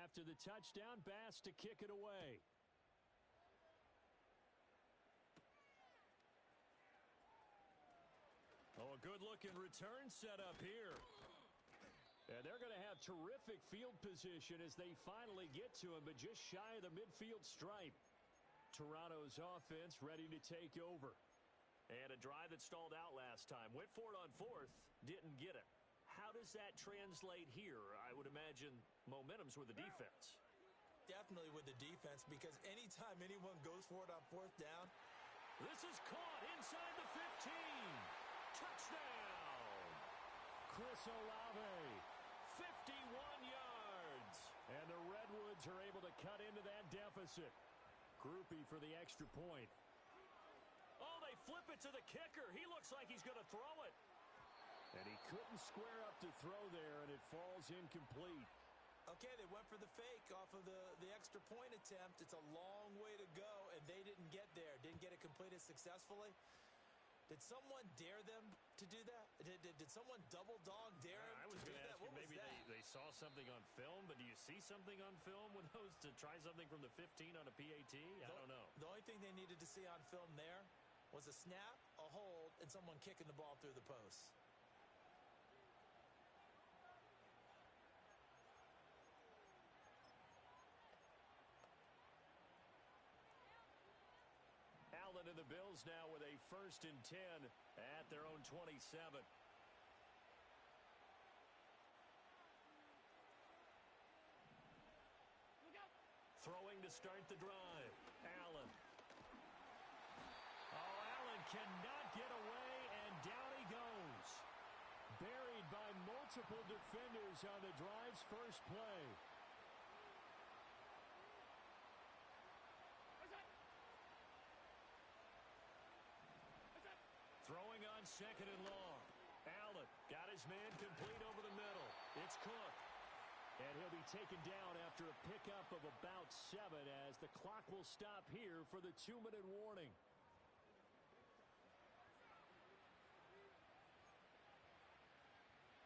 After the touchdown, Bass to kick it away. Oh, a good-looking return set up here. And they're going to have terrific field position as they finally get to him, but just shy of the midfield stripe. Toronto's offense ready to take over. And a drive that stalled out last time. Went for it on fourth, didn't get it. How does that translate here? I would imagine momentum's with the defense. Definitely with the defense, because anytime anyone goes for it on fourth down. This is caught inside the 15. Touchdown. Chris Olave, 51 yards. And the Redwoods are able to cut into that deficit. Groupie for the extra point. Oh, they flip it to the kicker. He looks like he's going to throw it. And he couldn't square up to throw there, and it falls incomplete. Okay, they went for the fake off of the extra point attempt. It's a long way to go, and they didn't get there. Didn't get it completed successfully. Did someone dare them to do that? Did someone double dog dare them I was to do going to that? ask you, What maybe was that? they saw something on film, but do you see something on film with those to try something from the 15 on a PAT? I don't know. The only thing they needed to see on film there was a snap, a hold, and someone kicking the ball through the post. Allen and the Bills now with a 1st and 10 at their own 27. Throwing to start the drive. Allen. Oh, Allen cannot get away, and down he goes. Buried by multiple defenders on the drive's first play. Throwing on 2nd and long. Allen got his man complete over the middle. It's Cook. And he'll be taken down after a pickup of about 7 as the clock will stop here for the 2-minute warning.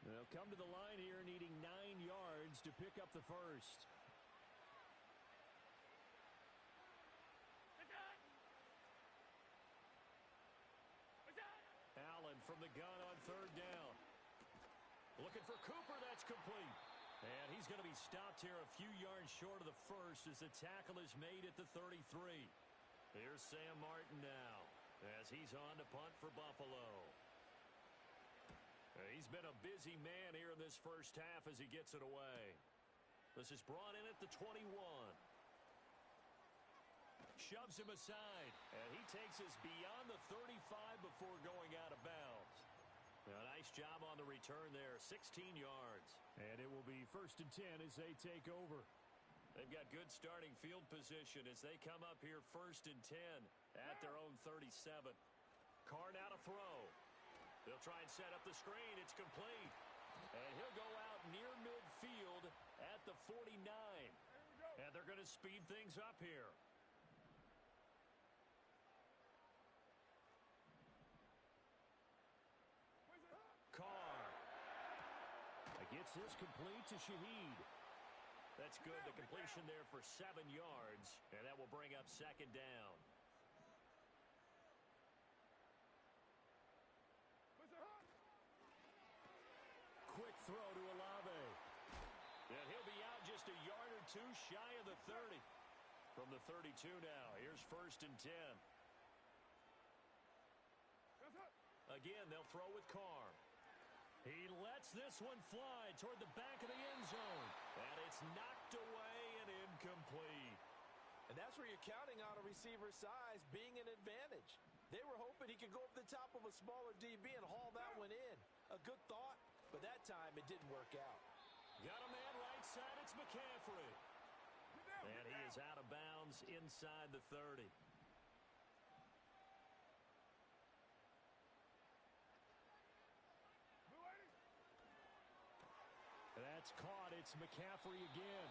They'll come to the line here needing 9 yards to pick up the first. Allen from the gun on 3rd down. Looking for Cooper. That's complete. And he's going to be stopped here a few yards short of the first as the tackle is made at the 33. Here's Sam Martin now as he's on to punt for Buffalo. He's been a busy man here in this first half as he gets it away. This is brought in at the 21. Shoves him aside, and he takes us beyond the 35 before going out of bounds. A nice job on the return there, 16 yards. And it will be 1st and 10 as they take over. They've got good starting field position as they come up here 1st and 10 at their own 37. Carr now to throw. They'll try and set up the screen. It's complete. And he'll go out near midfield at the 49. And they're going to speed things up here. Carr. Gets this complete to Shaheed. That's good. The completion there for 7 yards. And that will bring up 2nd down. Quick throw to Olave. And he'll be out just a yard or 2 shy of the 30. From the 32 now. Here's 1st and 10. Again, they'll throw with Carr. He lets this one fly toward the back of the end zone. And it's knocked away and incomplete. And that's where you're counting on a receiver's size being an advantage. They were hoping he could go over the top of a smaller DB and haul that one in. A good thought, but that time it didn't work out. Got a man right side. It's McCaffrey. And he is out of bounds inside the 30. That's caught. It's McCaffrey again.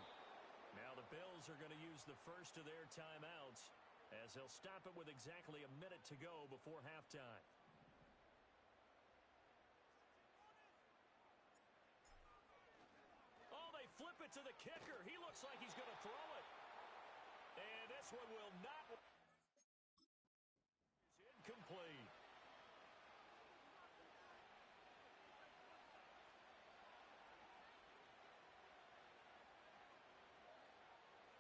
Now the Bills are going to use the first of their timeouts as they'll stop it with exactly a minute to go before halftime. Oh, they flip it to the kicker. He looks like he's going to throw it. And this one will not. It's incomplete.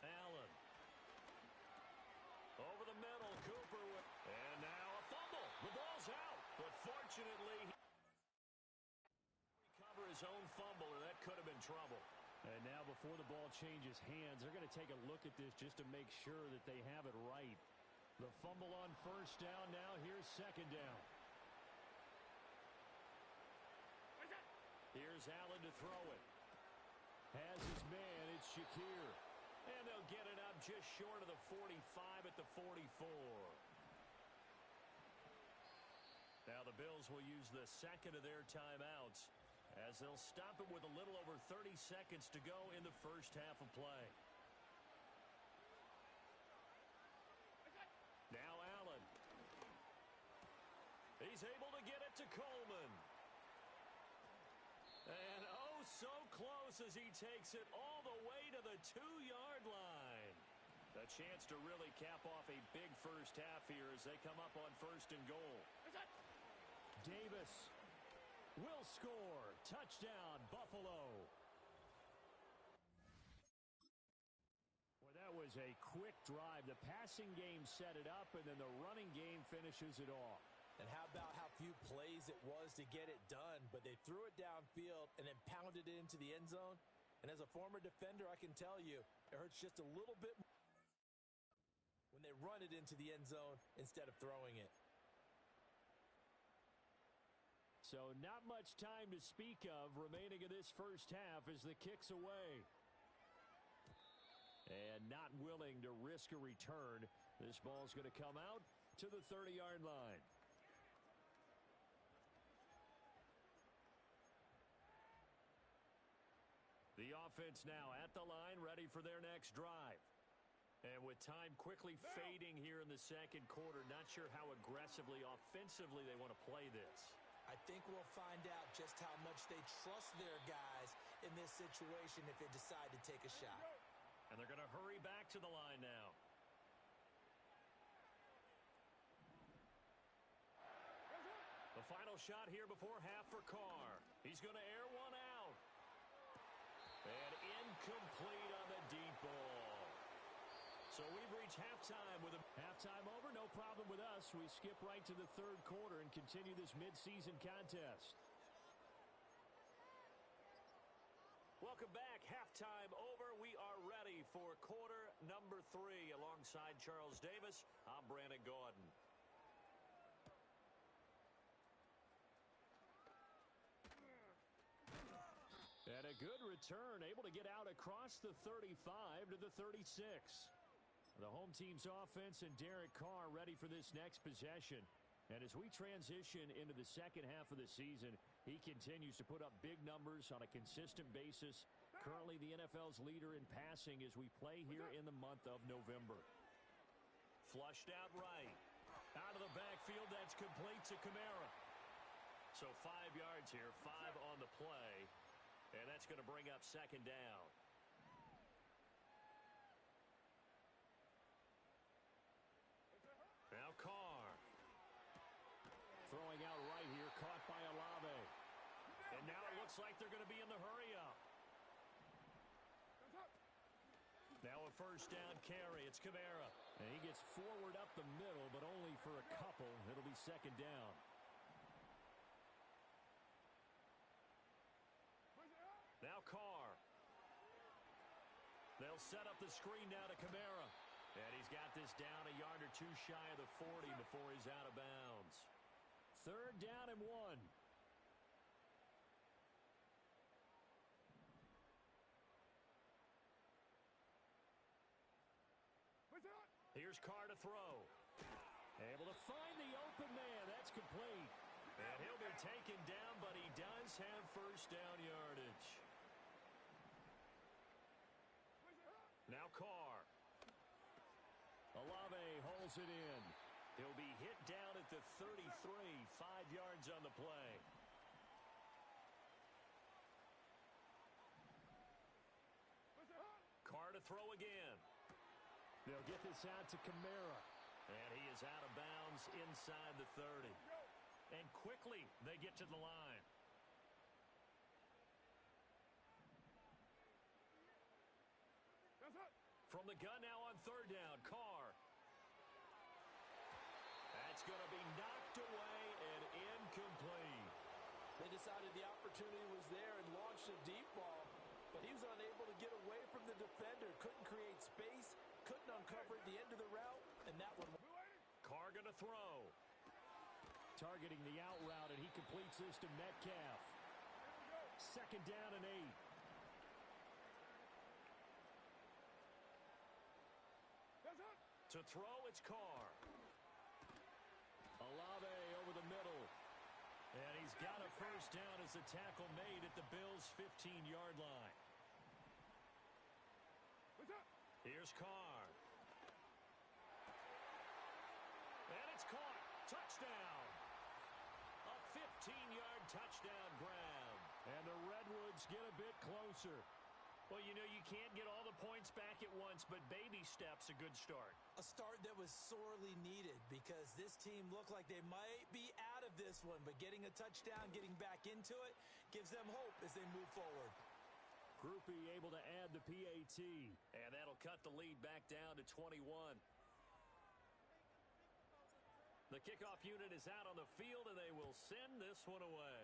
Allen. Over the middle, Cooper. And now a fumble. The ball's out. But fortunately, he recover his own fumble, or that could have been trouble. And now before the ball changes hands, they're going to take a look at this just to make sure that they have it right. The fumble on 1st down. Now here's 2nd down. Here's Allen to throw it. Has his man. It's Shakir. And they'll get it up just short of the 45 at the 44. Now the Bills will use the second of their timeouts as they'll stop it with a little over 30 seconds to go in the first half of play. Now Allen. He's able to get it to Coleman. And oh, so close as he takes it all the way to the 2-yard line. A chance to really cap off a big first half here as they come up on 1st and goal. Davis will score. Touchdown, Buffalo. Well, that was a quick drive. The passing game set it up, and then the running game finishes it off. And how about how few plays it was to get it done, but they threw it downfield and then pounded it into the end zone. And as a former defender, I can tell you, it hurts just a little bit more when they run it into the end zone instead of throwing it. So not much time to speak of remaining in this first half as the kick's away. And not willing to risk a return. This ball's going to come out to the 30-yard line. The offense now at the line, ready for their next drive. And with time quickly fading here in the second quarter, not sure how aggressively, offensively they want to play this. I think we'll find out just how much they trust their guys in this situation if they decide to take a shot. And they're going to hurry back to the line now. The final shot here before half for Carr. He's going to air one out. And incomplete on the deep ball. So we've reached halftime with a halftime over. No problem with us. We skip right to the third quarter and continue this midseason contest. Welcome back. Halftime over. We are ready for quarter number 3. Alongside Charles Davis, I'm Brandon Gaudin. And a good return, able to get out across the 35 to the 36. The home team's offense and Derek Carr ready for this next possession. And as we transition into the second half of the season, he continues to put up big numbers on a consistent basis. Currently the NFL's leader in passing as we play here in the month of November. Flushed out right. Out of the backfield, that's complete to Kamara. So 5 yards here, 5 on the play. And that's going to bring up second down. Now Carr. Throwing out right here, caught by Olave. And now it looks like they're going to be in the hurry-up. Now a first down carry. It's Kamara. And he gets forward up the middle, but only for a couple. It'll be second down. Now Carr. They'll set up the screen now to Kamara. And he's got this down a yard or 2 shy of the 40 before he's out of bounds. Third down and 1. Here's Carr to throw. Able to find the open man. That's complete. And he'll be taken down, but he does have first down yardage. Now Carr. Olave holds it in. He'll be hit down at the 33, 5 yards on the play. Carr to throw again. They'll get this out to Kamara. And he is out of bounds inside the 30. And quickly they get to the line. From the gun now on third down, Carr. That's going to be knocked away and incomplete. They decided the opportunity was there and launched a deep ball, but he was unable to get away from the defender. Couldn't create space, couldn't uncover at the end of the route, and that one. Carr going to throw. Targeting the out route, and he completes this to Metcalf. Second down and 8. To throw, it's Carr. Olave over the middle. And he's He's got a first down as the tackle made at the Bills' 15-yard line. Here's Carr. And it's caught. Touchdown. A 15-yard touchdown grab. And the Redwoods get a bit closer. Well, you know, you can't get all the points back at once, but baby steps a good start. A start that was sorely needed because this team looked like they might be out of this one, but getting a touchdown, getting back into it, gives them hope as they move forward. Group E able to add the PAT. And that'll cut the lead back down to 21. The kickoff unit is out on the field, and they will send this one away.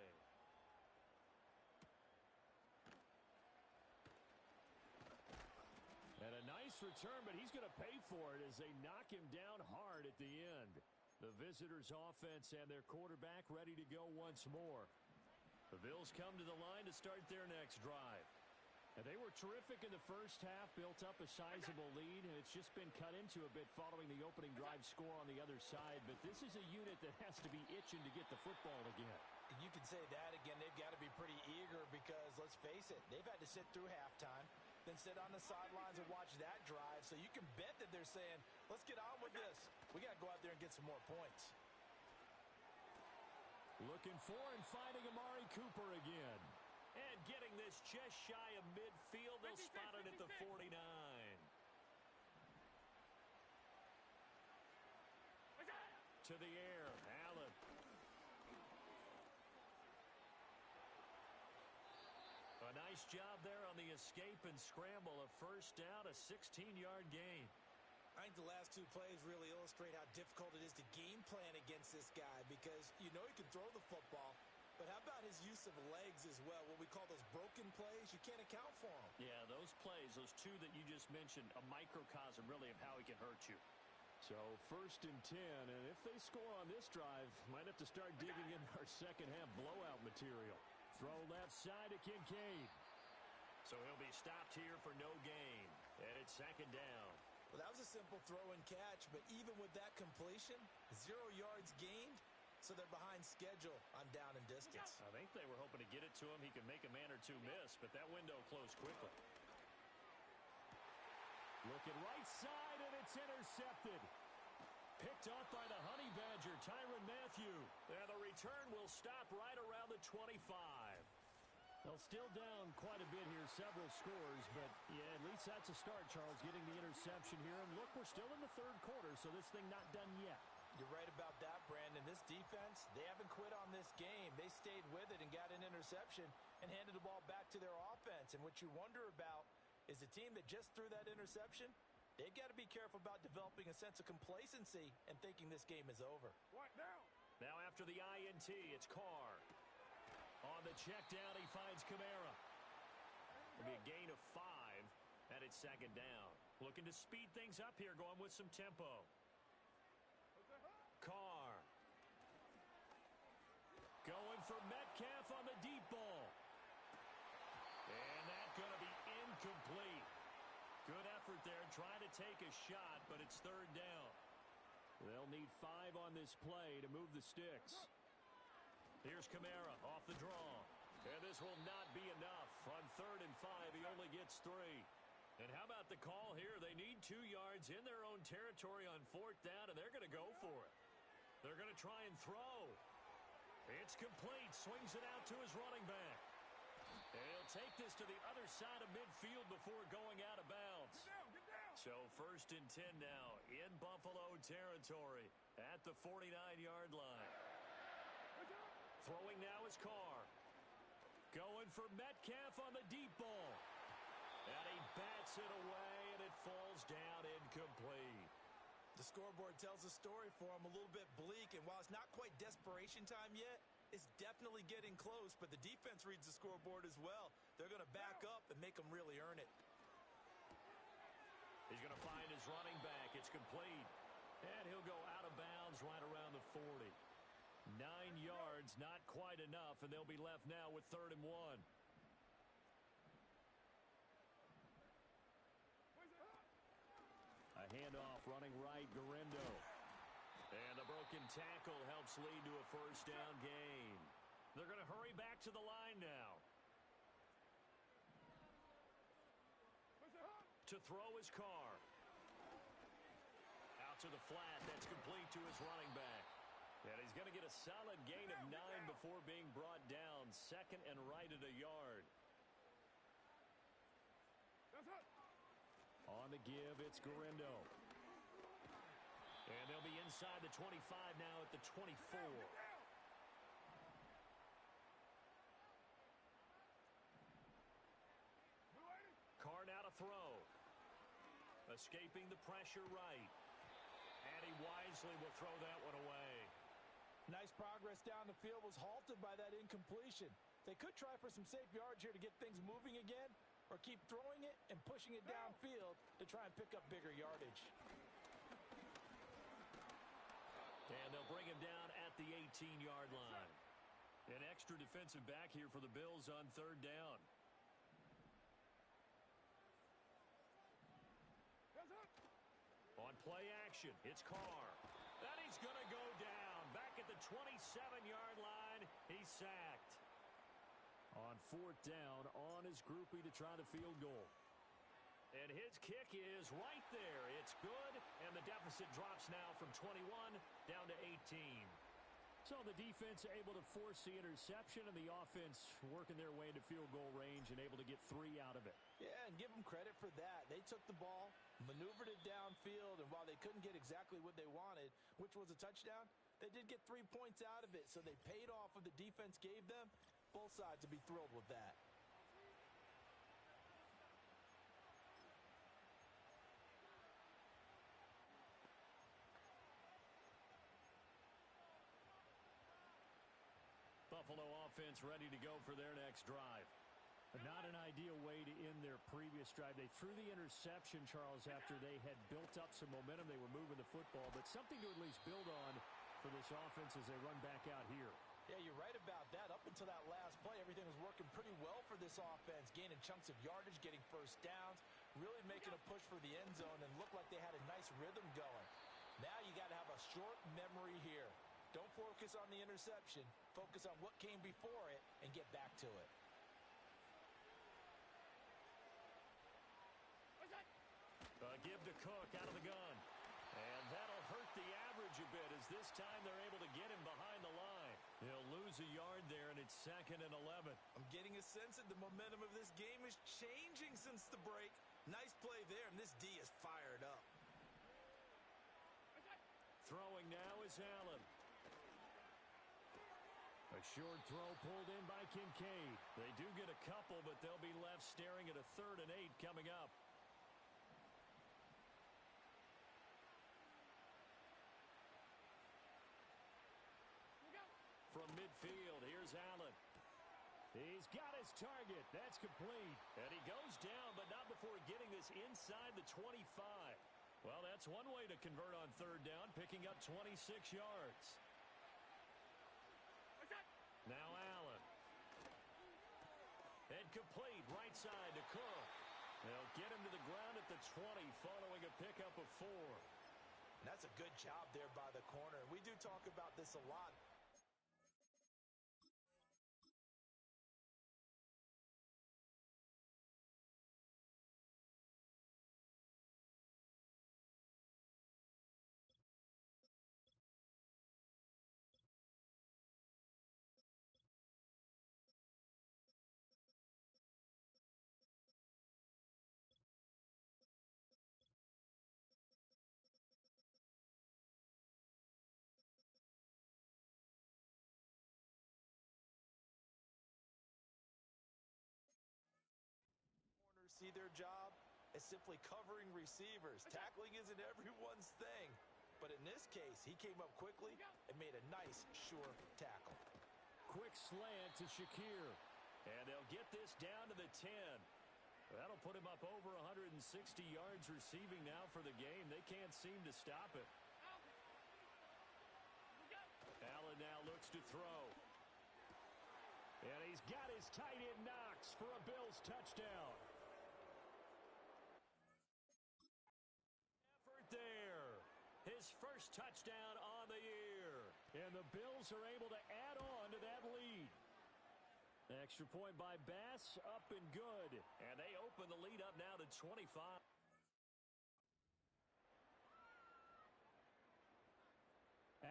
And a nice return, but he's going to pay for it as they knock him down hard at the end. The visitors' offense and their quarterback ready to go once more. The Bills come to the line to start their next drive. And they were terrific in the first half, built up a sizable lead, and it's just been cut into a bit following the opening drive score on the other side. But this is a unit that has to be itching to get the football again. You can say that again. They've got to be pretty eager because, let's face it, they've had to sit through halftime, then sit on the sidelines and watch that drive. So you can bet that they're saying, let's get on with this. We got to go out there and get some more points. Looking for and finding Amari Cooper again. And getting this just shy of midfield, they'll spot it at the 49. To the air, Allen. A nice job there on the escape and scramble. A first down, a 16-yard gain. I think the last two plays really illustrate how difficult it is to game plan against this guy because you know he can throw the football. But how about his use of legs as well? What we call those broken plays, you can't account for them. Yeah, those plays, those two that you just mentioned, a microcosm really of how he can hurt you. So 1st and 10, and if they score on this drive, might have to start digging in our second half blowout material. Throw left side to Kincaid. So he'll be stopped here for no gain. And it's 2nd down. Well, that was a simple throw and catch, but even with that completion, 0 yards gained. So they're behind schedule on down and distance. I think they were hoping to get it to him. He could make a man or two miss, but that window closed quickly. Looking right side, and it's intercepted. Picked off by the Honey Badger, Tyrann Mathieu. And the return will stop right around the 25. They'll still down quite a bit here, several scores, but yeah, at least that's a start, Charles, getting the interception here. And look, we're still in the 3rd quarter, so this thing not done yet. You're right about that, Brandon. This defense, they haven't quit on this game. They stayed with it and got an interception and handed the ball back to their offense. And what you wonder about is the team that just threw that interception, they've got to be careful about developing a sense of complacency and thinking this game is over. Now after the INT, it's Carr. On the check down, he finds Kamara. It'll be a gain of 5, and it's 2nd down. Looking to speed things up here, going with some tempo. Carr. Going for Metcalf on the deep ball. And that's going to be incomplete. Good effort there, trying to take a shot, but it's 3rd down. They'll need 5 on this play to move the sticks. Here's Kamara off the draw. And this will not be enough. On 3rd and 5, he only gets 3. And how about the call here? They need 2 yards in their own territory on 4th down, and they're going to go for it. They're going to try and throw. It's complete. Swings it out to his running back. And he'll take this to the other side of midfield before going out of bounds. So 1st and 10 now in Buffalo territory at the 49-yard line. Throwing now is Carr. Going for Metcalf on the deep ball. And he bats it away, and it falls down incomplete. The scoreboard tells a story for him, a little bit bleak, and while it's not quite desperation time yet, it's definitely getting close, but the defense reads the scoreboard as well. They're going to back up and make them really earn it. He's going to find his running back. It's complete. And he'll go out of bounds right around the 40. 9 yards, not quite enough, and they'll be left now with 3rd and 1. A handoff running right, Guerrero. And the broken tackle helps lead to a 1st down gain. They're back to the line now. To throw his car. Out to the flat. That's complete to his running back. And he's going to get a solid gain of 9 before being brought down. Second and right at a yard. On the give, it's Garindo. And they'll be inside the 25 now at the 24. Carr now to throw. Escaping the pressure right. And he wisely will throw that one away. Nice progress down the field was halted by that incompletion. They could try for some safe yards here to get things moving again, or keep throwing it and pushing it downfield to try and pick up bigger yardage. And they'll bring him down at the 18-yard line. An extra defensive back here for the Bills on third down. On play action, it's Carr. And he's going to go down. Back at the 27-yard line, he's sacked. On fourth down, on his groupie to try the field goal. And his kick is right there. It's good, and the deficit drops now from 21 down to 18. So the defense able to force the interception, and the offense working their way into field goal range and able to get 3 out of it. Yeah, and give them credit for that. They took the ball, maneuvered it downfield, and while they couldn't get exactly what they wanted, which was a touchdown, they did get 3 points out of it, so they paid off what the defense gave them. Both sides would be thrilled with that. Buffalo offense ready to go for their next drive. Not an ideal way to end their previous drive. They threw the interception, Charles, after they had built up some momentum. They were moving the football, but something to at least build on for this offense as they run back out here. Yeah, you're right about that. Up until that last play, everything was working pretty well for this offense, gaining chunks of yardage, getting first downs, really making a push for the end zone, and looked like they had a nice rhythm going. Now you got to have a short memory here. Don't focus on the interception. Focus on what came before it and get back to it. Give to Cook out of the gun. And that'll hurt the average a bit as this time they're able to get him behind the line. He'll lose a yard there, and it's 2nd and 11. I'm getting a sense that the momentum of this game is changing since the break. Nice play there, and this D is fired up. Throwing now is Allen. A short throw pulled in by Kincaid. They do get a couple, but they'll be left staring at a 3rd and 8 coming up. From midfield, here's Allen. He's got his target. That's complete. And he goes down, but not before getting this inside the 25. Well, that's one way to convert on third down, picking up 26 yards. Now Allen. And complete, right side to Cook. They'll get him to the ground at the 20 following a pickup of 4. That's a good job there by the corner. We do talk about this a lot. See their job as simply covering receivers. Tackling isn't everyone's thing. But in this case, he came up quickly and made a nice, sure tackle. Quick slant to Shakir. And they'll get this down to the 10. That'll put him up over 160 yards receiving now for the game. They can't seem to stop it. Allen now looks to throw. And he's got his tight end Knox for a Bills touchdown. There. His first touchdown on the year. And the Bills are able to add on to that lead. Extra point by Bass, up and good. And they open the lead up now to 25.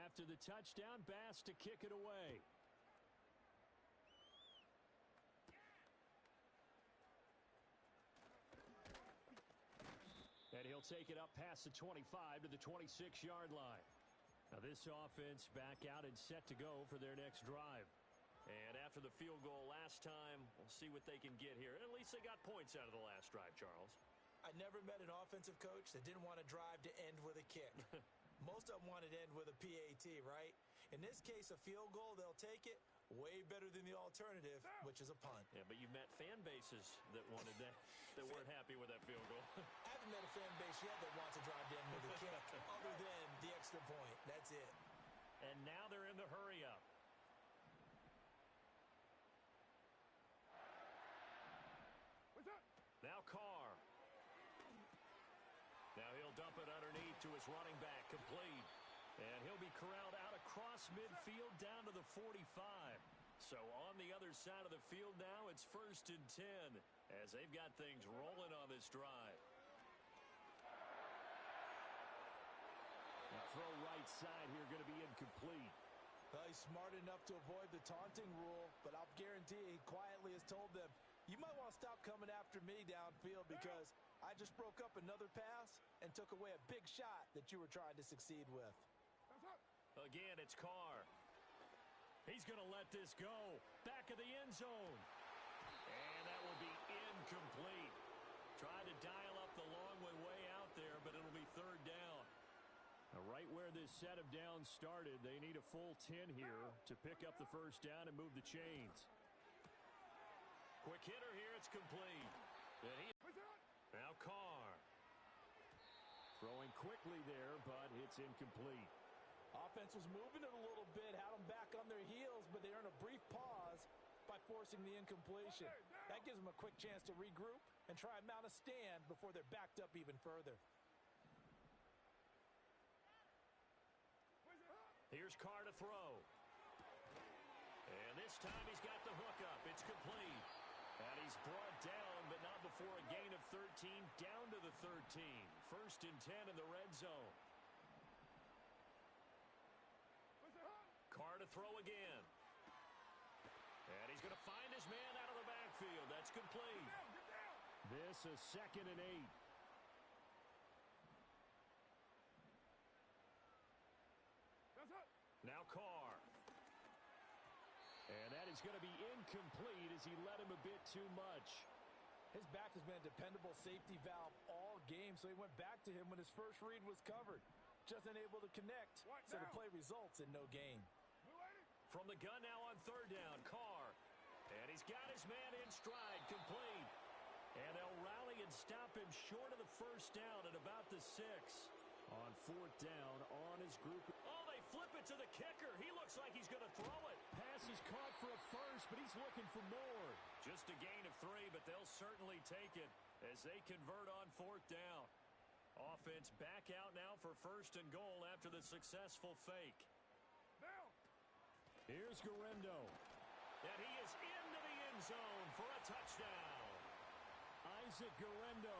After the touchdown, Bass to kick it away. And he'll take it up past the 25 to the 26-yard line. Now this offense back out and set to go for their next drive. And after the field goal last time, we'll see what they can get here. At least they got points out of the last drive, Charles. I never met an offensive coach that didn't want to drive to end with a kick. Most of them wanted to end with a PAT, right? In this case, a field goal, they'll take it. Way better than the alternative, which is a punt. Yeah, but you met fan bases that wanted that, that weren't happy with that field goal. I haven't met a fan base yet that wants to drive to end with a kick, other than the extra point. That's it. And now they're in the hurry-up. Now Carr. Now he'll dump it underneath to his running back, complete. And he'll be corralled out across midfield down to the 45. So on the other side of the field now, it's 1st and 10 as they've got things rolling on this drive. Now throw right side here, going to be incomplete. Well, he's smart enough to avoid the taunting rule, but I'll guarantee he quietly has told them, you might want to stop coming after me downfield because I just broke up another pass and took away a big shot that you were trying to succeed with. Again, it's Carr. He's going to let this go. Back of the end zone. And that will be incomplete. Tried to dial up the long way out there, but it'll be 3rd down. Now, right where this set of downs started, they need a full 10 here to pick up the 1st down and move the chains. Quick hitter here, it's complete. Now Carr. Throwing quickly there, but it's incomplete. Offense was moving it a little bit, had them back on their heels, but they earned a brief pause by forcing the incompletion. That gives them a quick chance to regroup and try and mount a stand before they're backed up even further. Here's Carr to throw. And this time he's got the hook up. It's complete. And he's brought down, but not before a gain of 13, down to the 13. 1st and 10 in the red zone. Carr to throw again. And he's going to find his man out of the backfield. That's complete. This is 2nd and 8. Now Carr. And that is going to be incomplete as he led him a bit too much. His back has been a dependable safety valve all game, so he went back to him when his first read was covered. Just unable to connect, so the play results in no gain. From the gun now on 3rd down, Carr. And he's got his man in stride, complete. And they'll rally and stop him short of the 1st down at about the 6. On 4th down, on his group. Oh, they flip it to the kicker. He looks like he's going to throw it. Pass is caught for a 1st, but he's looking for more. Just a gain of 3, but they'll certainly take it as they convert on 4th down. Offense back out now for 1st and goal after the successful fake. Here's Garendo. And he is into the end zone for a touchdown. Isaac Garendo.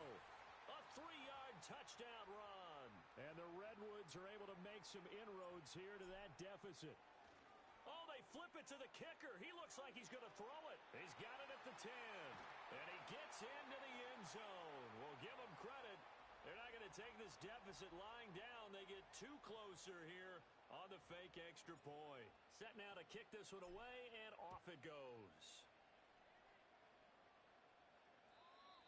A 3-yard touchdown run. And the Redwoods are able to make some inroads here to that deficit. Oh, they flip it to the kicker. He looks like he's going to throw it. He's got it at the 10. And he gets into the end zone. We'll give him credit. They're not going to take this deficit lying down. They get 2 closer here on the fake extra point. Set now to kick this one away, and off it goes.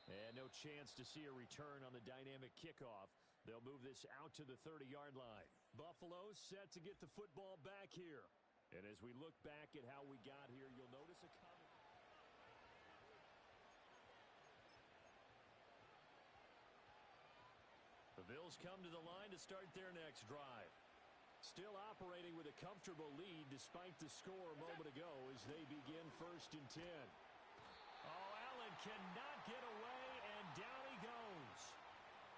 And no chance to see a return on the dynamic kickoff. They'll move this out to the 30-yard line. Buffalo set to get the football back here. And as we look back at how we got here, you'll notice a comment. The Bills come to the line to start their next drive. Still operating with a comfortable lead despite the score a moment ago as they begin 1st and 10. Oh, Allen cannot get away, and down he goes.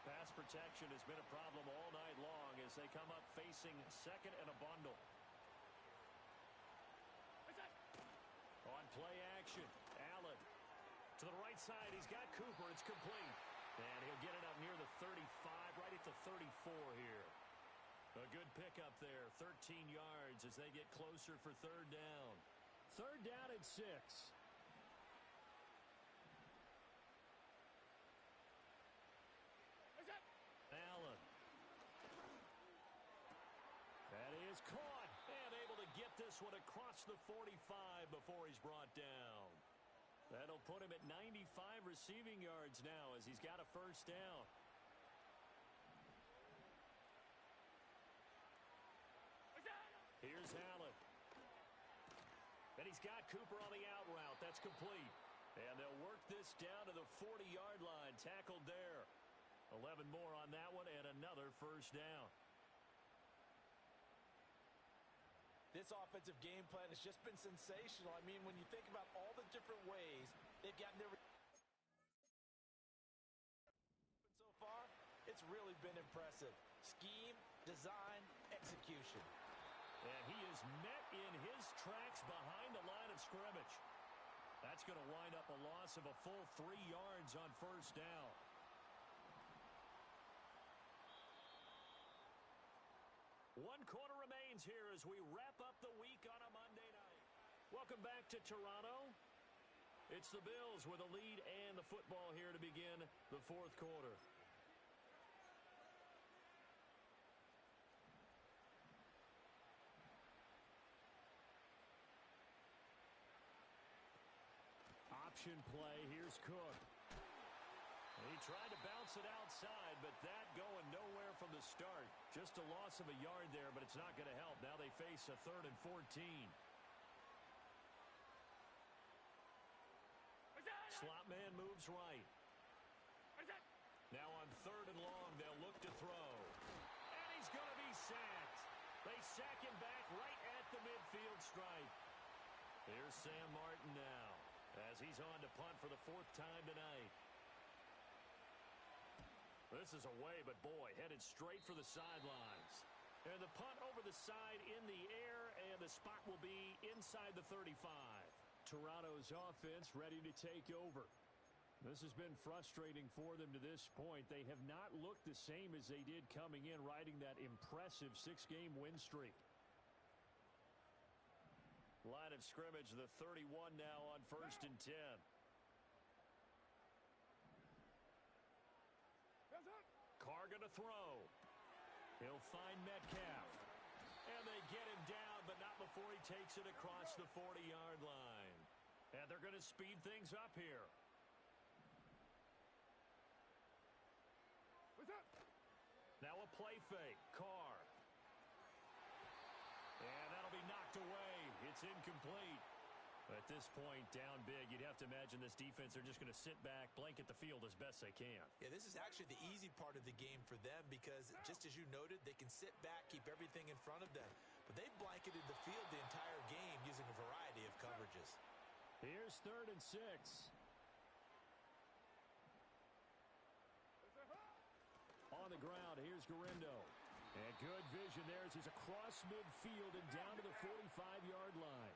Pass protection has been a problem all night long as they come up facing 2nd and a bundle. On play action, To the right side, he's got Cooper. It's complete. And he'll get it up near the 35, right at the 34 here. A good pickup there, 13 yards as they get closer for third down. Third down and 6. Allen. That is caught. And able to get this one across the 45 before he's brought down. That'll put him at 95 receiving yards now as he's got a first down. Here's Allen. And he's got Cooper on the out route. That's complete. And they'll work this down to the 40-yard line. Tackled there. 11 more on that one and another first down. This offensive game plan has just been sensational. I mean, when you think about all the different ways they've gotten their so far, it's really been impressive. Scheme, design, execution. And he is met in his tracks behind the line of scrimmage. That's going to wind up a loss of a full 3 yards on first down. One quarter remains here as we wrap up the week on a Monday night. Welcome back to Toronto. It's the Bills with a lead and the football here to begin the fourth quarter. Option play. Here's Cook. He tried to bounce it outside, but that going nowhere from the start. Just a loss of a yard there, but it's not going to help. Now they face a 3rd and 14. Slot man moves right. Now on 3rd and long, they'll look to throw. And he's going to be sacked. They sack him back right at the midfield stripe. Here's Sam Martin now as he's on to punt for the 4th time tonight. This is away, but boy, headed straight for the sidelines. And the punt over the side in the air, and the spot will be inside the 35. Toronto's offense ready to take over. This has been frustrating for them to this point. They have not looked the same as they did coming in, riding that impressive 6-game win streak. Line of scrimmage, the 31 now on 1st and 10. Carr going to throw. He'll find Metcalf. And they get him down, but not before he takes it across the 40-yard line. And they're going to speed things up here. Now a play fake. Carr. And that'll be knocked away. It's incomplete. At this point, down big, you'd have to imagine this defense, they're just going to sit back, blanket the field as best they can. Yeah, this is actually the easy part of the game for them because, just as you noted, they can sit back, keep everything in front of them. But they've blanketed the field the entire game using a variety of coverages. Here's 3rd and 6. On the ground, here's Garindo. And good vision there as he's across midfield and down to the 45-yard line.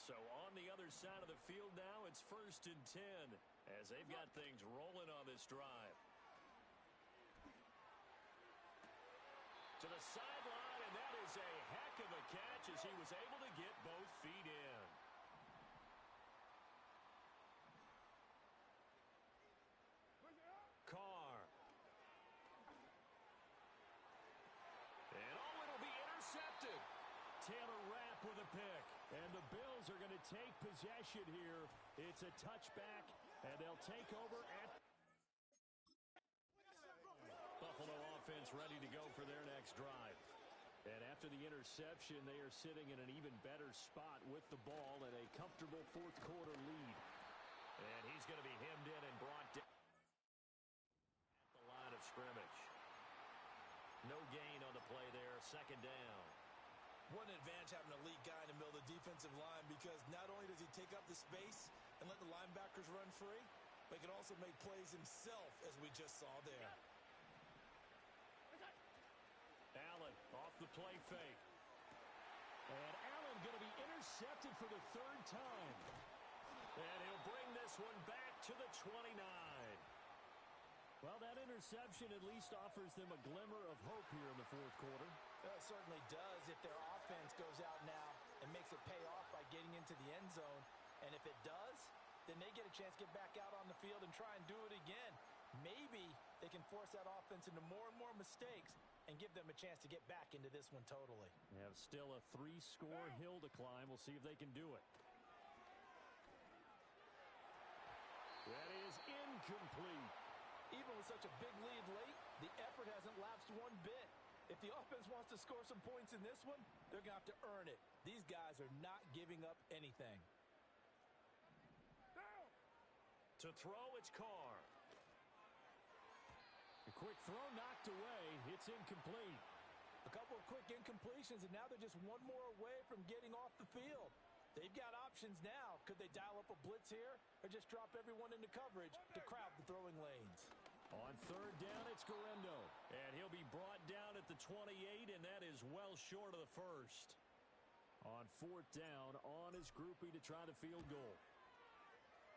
So on the other side of the field now, it's 1st and 10 as they've got things rolling on this drive. To the sideline, and that is a heck of a catch as he was able to get both feet in. Carr. And it'll be intercepted. Taylor Rapp with a pick. And the Bills are going to take possession here. It's a touchback, and they'll take over at Buffalo offense ready to go for their next drive. And after the interception, they are sitting in an even better spot with the ball and a comfortable 4th quarter lead. And he's going to be hemmed in and brought down at the line of scrimmage. No gain on the play there, 2nd down. One advantage having an elite guy in the middle of the defensive line because not only does he take up the space and let the linebackers run free, but he can also make plays himself, as we just saw there. Allen off the play fake. And Allen going to be intercepted for the 3rd time. And he'll bring this one back to the 29. Well, that interception at least offers them a glimmer of hope here in the fourth quarter. It certainly does if their offense goes out now and makes it pay off by getting into the end zone. And if it does, then they get a chance to get back out on the field and try and do it again. Maybe they can force that offense into more and more mistakes and give them a chance to get back into this one totally. They have still a 3-score hill to climb. We'll see if they can do it. That is incomplete. Even with such a big lead late, the effort hasn't lapsed one bit. If the offense wants to score some points in this one, they're going to have to earn it. These guys are not giving up anything. To throw, it's Carr. A quick throw knocked away. It's incomplete. A couple of quick incompletions, and now they're just one more away from getting off the field. They've got options now. Could they dial up a blitz here or just drop everyone into coverage to crowd the throwing lanes? On third down, it's Guerrero. And he'll be brought down at the 28, and that is well short of the first. On fourth down, on his groupie to try the field goal.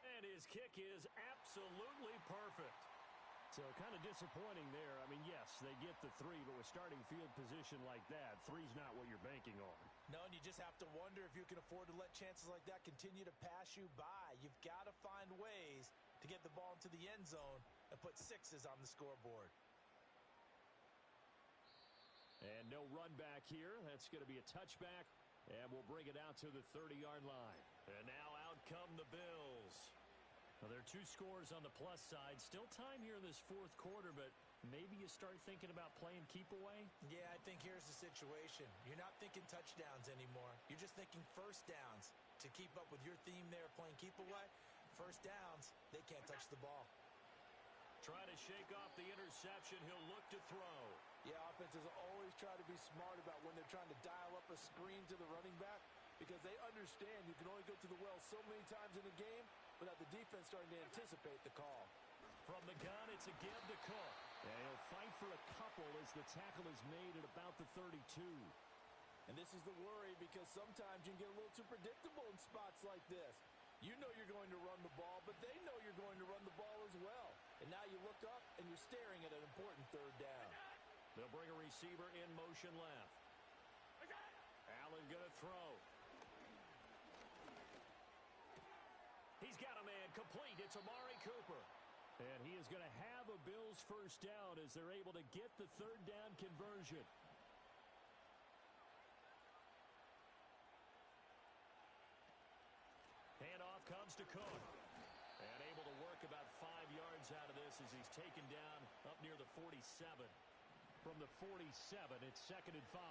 And his kick is absolutely perfect. So kind of disappointing there. I mean, yes, they get the 3, but with starting field position like that, 3's not what you're banking on. No, and you just have to wonder if you can afford to let chances like that continue to pass you by. You've got to find ways to get the ball into the end zone and put 6s on the scoreboard. And no run back here. That's going to be a touchback, and we'll bring it out to the 30-yard line. And now out come the Bills. Well, there are 2 scores on the plus side. Still time here in this fourth quarter, but maybe you start thinking about playing keep away? Yeah, I think here's the situation. You're not thinking touchdowns anymore. You're just thinking first downs. To keep up with your theme there, playing keep away, first downs, they can't touch the ball. Try to shake off the interception. He'll look to throw. Yeah, offenses always try to be smart about when they're trying to dial up a screen to the running back because they understand you can only go to the well so many times in a game without the defense starting to anticipate the call. From the gun, it's a give to Cook. And he'll fight for a couple as the tackle is made at about the 32. And this is the worry because sometimes you can get a little too predictable in spots like this. You know you're going to run the ball, but they know you're going to run the ball as well. And now you look up and you're staring at an important third down. They'll bring a receiver in motion left. Allen going to throw. He's got a man complete. It's Amari Cooper. And he is going to have a Bills first down as they're able to get the third down conversion. Handoff comes to Cook. And able to work about 5 yards out of this as he's taken down up near the 47. From the 47, it's 2nd and 5.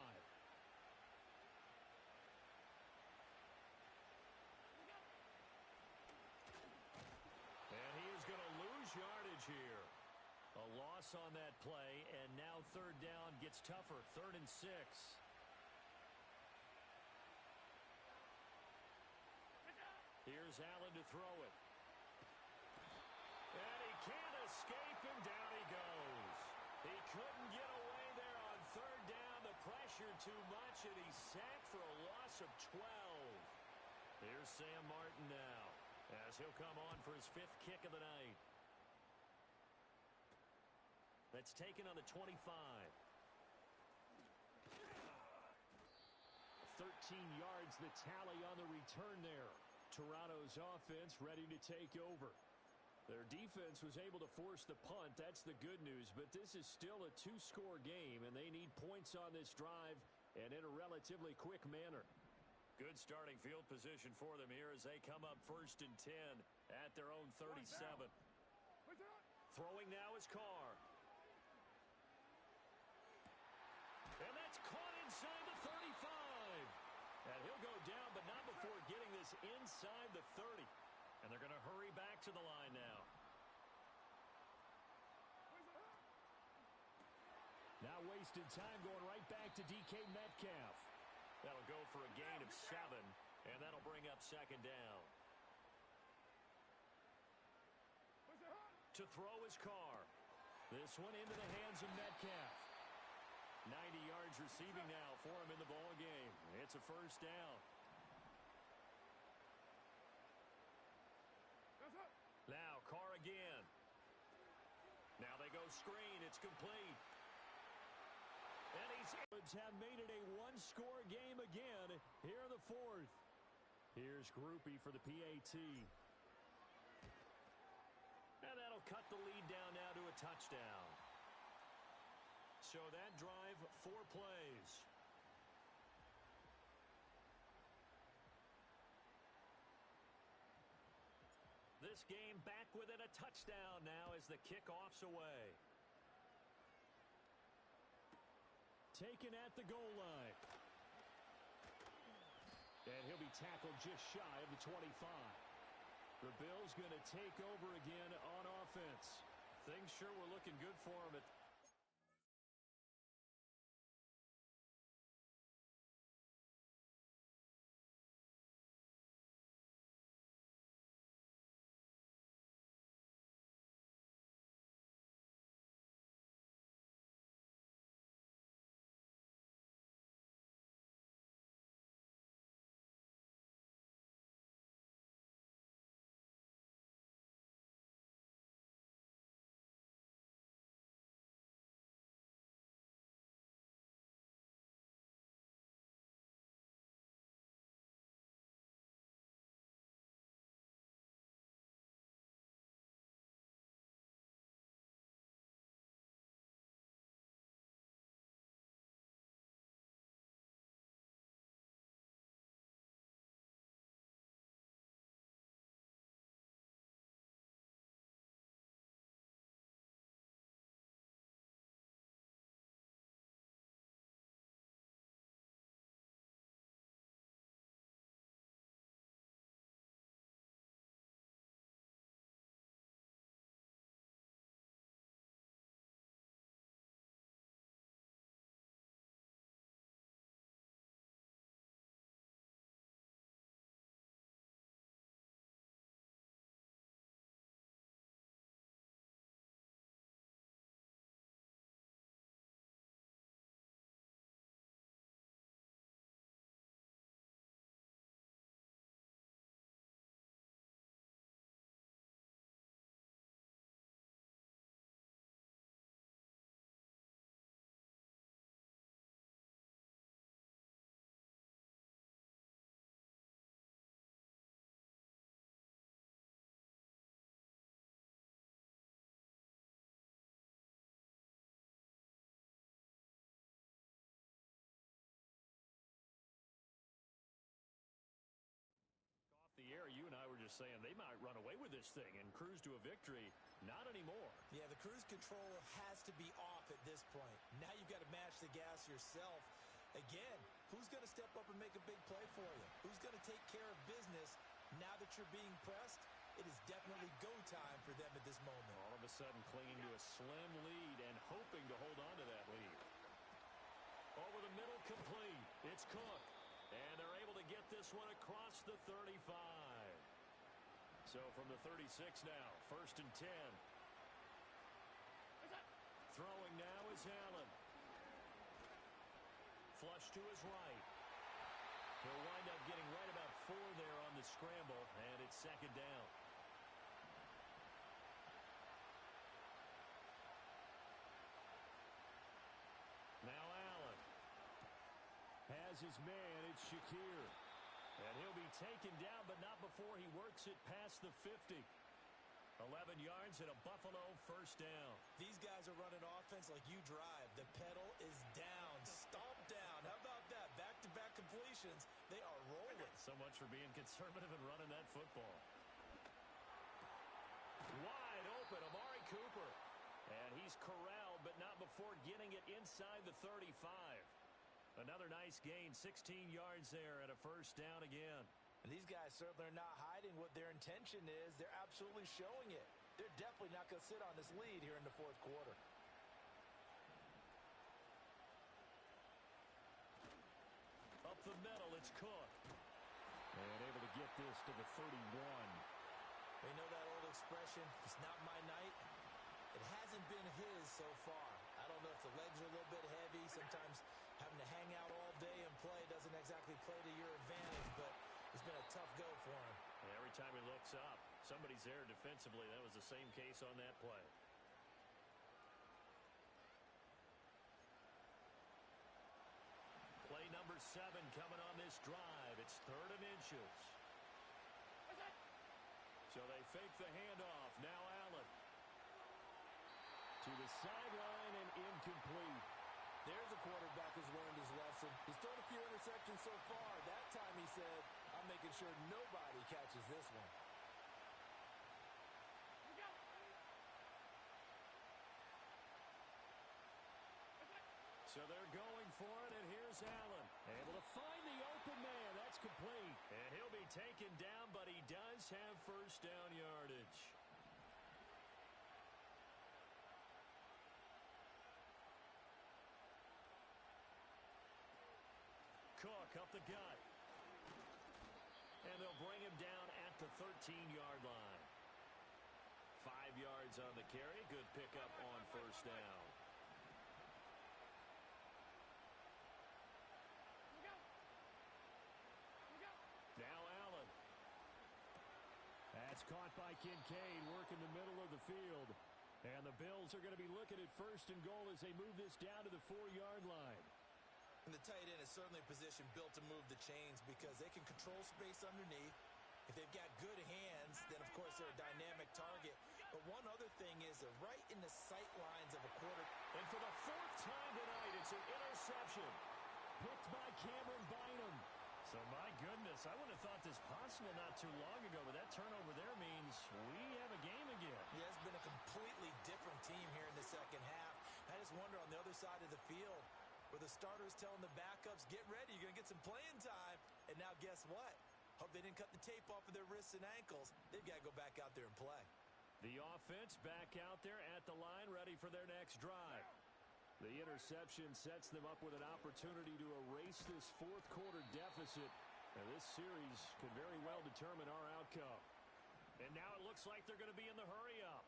And he is going to lose yardage here. A loss on that play, and now third down gets tougher. 3rd and 6. Here's Allen to throw it. And he can't escape, and down he goes. He couldn't get away there on third down. The pressure too much, and he's sacked for a loss of 12. Here's Sam Martin now, as he'll come on for his 5th kick of the night. That's taken on the 25. 13 yards the tally on the return there. Toronto's offense ready to take over. Their defense was able to force the punt. That's the good news, but this is still a 2-score game, and they need points on this drive and in a relatively quick manner. Good starting field position for them here as they come up 1st and 10 at their own 37. Throwing now is Carr. And that's caught inside the 35. And he'll go down, but not before getting this inside the 30. And they're going to hurry back to the line now. Now wasted time going right back to DK Metcalf. That'll go for a gain of 7, and that'll bring up 2nd down. To throw is Carr. This one into the hands of Metcalf. 90 yards receiving now for him in the ball game. It's a first down. Now screen. It's complete. And have made it a one-score game again here in the fourth. Here's Groupie for the PAT. And that'll cut the lead down now to a touchdown. So that drive, 4 plays. This game back within a touchdown now as the kickoff's away. Taken at the goal line. And he'll be tackled just shy of the 25. The Bills going to take over again on offense. Things sure were looking good for him at the air, you and I were just saying they might run away with this thing and cruise to a victory. Not anymore. Yeah, the cruise control has to be off at this point. Now you've got to match the gas yourself. Again, who's going to step up and make a big play for you? Who's going to take care of business now that you're being pressed? It is definitely go time for them at this moment. All of a sudden clinging to a slim lead and hoping to hold on to that lead. Over the middle, complete. It's Cook. And they're able to get this one across the 35. So from the 36 now, 1st and 10. Throwing now is Allen. Flush to his right. He'll wind up getting right about 4 there on the scramble, and it's 2nd down. Now Allen has his man. It's Shakir. And he'll be taken down, but not before he works it past the 50. 11 yards and a Buffalo 1st down. These guys are running offense like you drive. The pedal is down. Stomp down. How about that? Back-to-back completions. They are rolling. So much for being conservative and running that football. Wide open, Amari Cooper. And he's corralled, but not before getting it inside the 35. Another nice gain, 16 yards there and a 1st down again. And these guys certainly are not hiding what their intention is. They're absolutely showing it. They're definitely not going to sit on this lead here in the 4th quarter. Up the middle, it's Cook. And able to get this to the 31. They know that old expression, it's not my night. It hasn't been his so far. I don't know if the legs are a little bit heavy. Sometimes having to hang out all day and play doesn't exactly play to your advantage, but it's been a tough go for him. And every time he looks up, somebody's there defensively. That was the same case on that play. Third and inches. So they fake the handoff. Now Allen. To the sideline and incomplete. There's a quarterback who's learned his lesson. He's thrown a few interceptions so far. That time he said, I'm making sure nobody catches this one. So they're going for it, and here's Allen. Able to find the open man. That's complete. And he'll be taken down, but he does have first down yardage. Cook up the gut. And they'll bring him down at the 13-yard line. 5 yards on the carry. Good pickup on first down. Now Allen. That's caught by Kincaid, working the middle of the field. And the Bills are going to be looking at first and goal as they move this down to the 4-yard line. And the tight end is certainly a position built to move the chains because they can control space underneath. If they've got good hands, then, of course, they're a dynamic target. But one other thing is they're right in the sight lines of a quarter. And for the 4th time tonight, it's an interception. Picked by Cameron Bynum. So, my goodness, I wouldn't have thought this possible not too long ago, but that turnover there means we have a game again. Yeah, it's been a completely different team here in the second half. I just wonder on the other side of the field where the starters telling the backups, get ready, you're going to get some playing time. And now guess what? Hope they didn't cut the tape off of their wrists and ankles. They've got to go back out there and play. The offense back out there at the line, ready for their next drive. The interception sets them up with an opportunity to erase this fourth quarter deficit. And this series could very well determine our outcome. And now it looks like they're going to be in the hurry-up.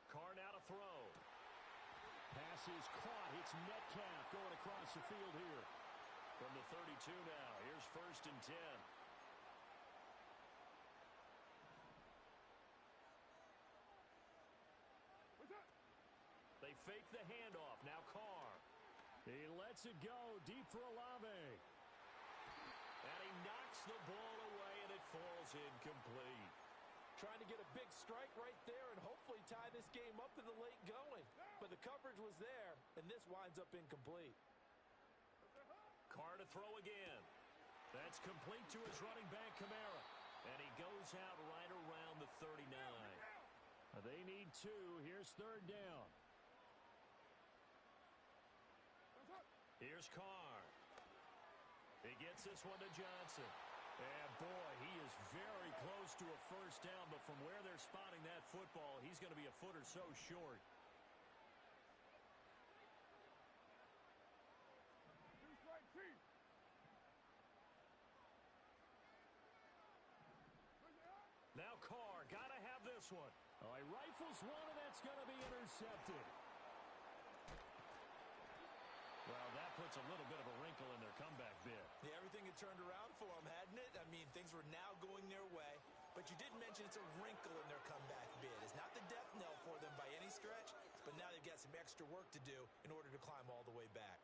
Carr now to throw. Pass is caught. It's Metcalf going across the field here. From the 32 now. Here's first and 10. They fake the handoff. Now Carr. He lets it go deep for Olave. And he knocks the ball away, and it falls incomplete. Trying to get a big strike right there and hopefully tie this game up in the late going. But the coverage was there, and this winds up incomplete. Carr to throw again. That's complete to his running back, Kamara. And he goes out right around the 39. They need 2. Here's third down. Here's Carr. He gets this one to Johnson. And, boy, he is very close to a first down, but from where they're spotting that football, he's going to be a foot or so short. Now Carr, got to have this one. Oh, he rifles one, and that's going to be intercepted. Well, that puts a little bit of a wrinkle in their comeback bid. Yeah, everything had turned around for them, hadn't it? I mean, things were now going their way. But you did mention it's a wrinkle in their comeback bid. It's not the death knell for them by any stretch, but now they've got some extra work to do in order to climb all the way back.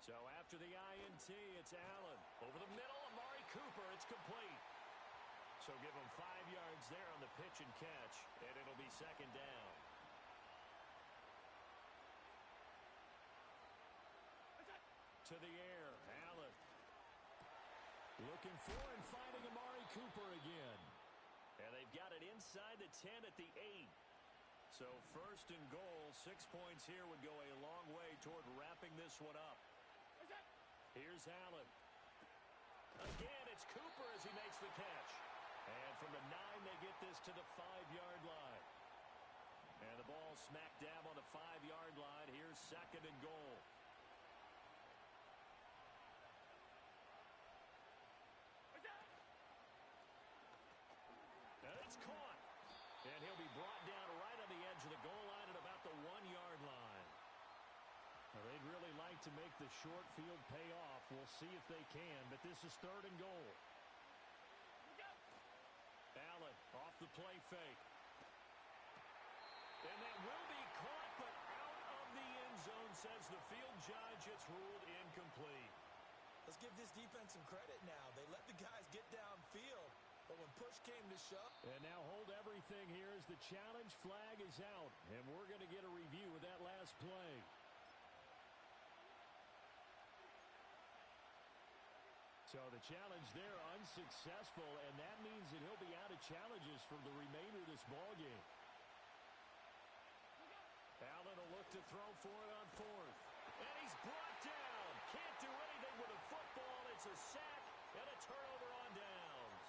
So after the INT, it's Allen. Over the middle, Amari Cooper. It's complete. So give him 5 yards there on the pitch and catch, and it'll be second down. To the air, Allen. Looking for and finding Amari Cooper again. And they've got it inside the 10 at the 8. So first and goal, 6 points here would go a long way toward wrapping this one up. Here's Allen. Again, it's Cooper as he makes the catch. And from the 9, they get this to the 5-yard line. And the ball smack dab on the 5-yard line. Here's second and goal. And it's caught. And he'll be brought down right on the edge of the goal line at about the 1-yard line. Well, they'd really like to make the short field pay off. We'll see if they can, but this is third and goal. Allen off the play fake. says the field judge, it's ruled incomplete. Let's give this defense some credit now. They let the guys get downfield, but when push came to shove. And now hold everything here as the challenge flag is out. And we're going to get a review of that last play. So the challenge there unsuccessful, and that means that he'll be out of challenges for the remainder of this ballgame. Allen will look to throw for it on fourth. And he's brought down. Can't do anything with a football. It's a sack and a turnover on downs.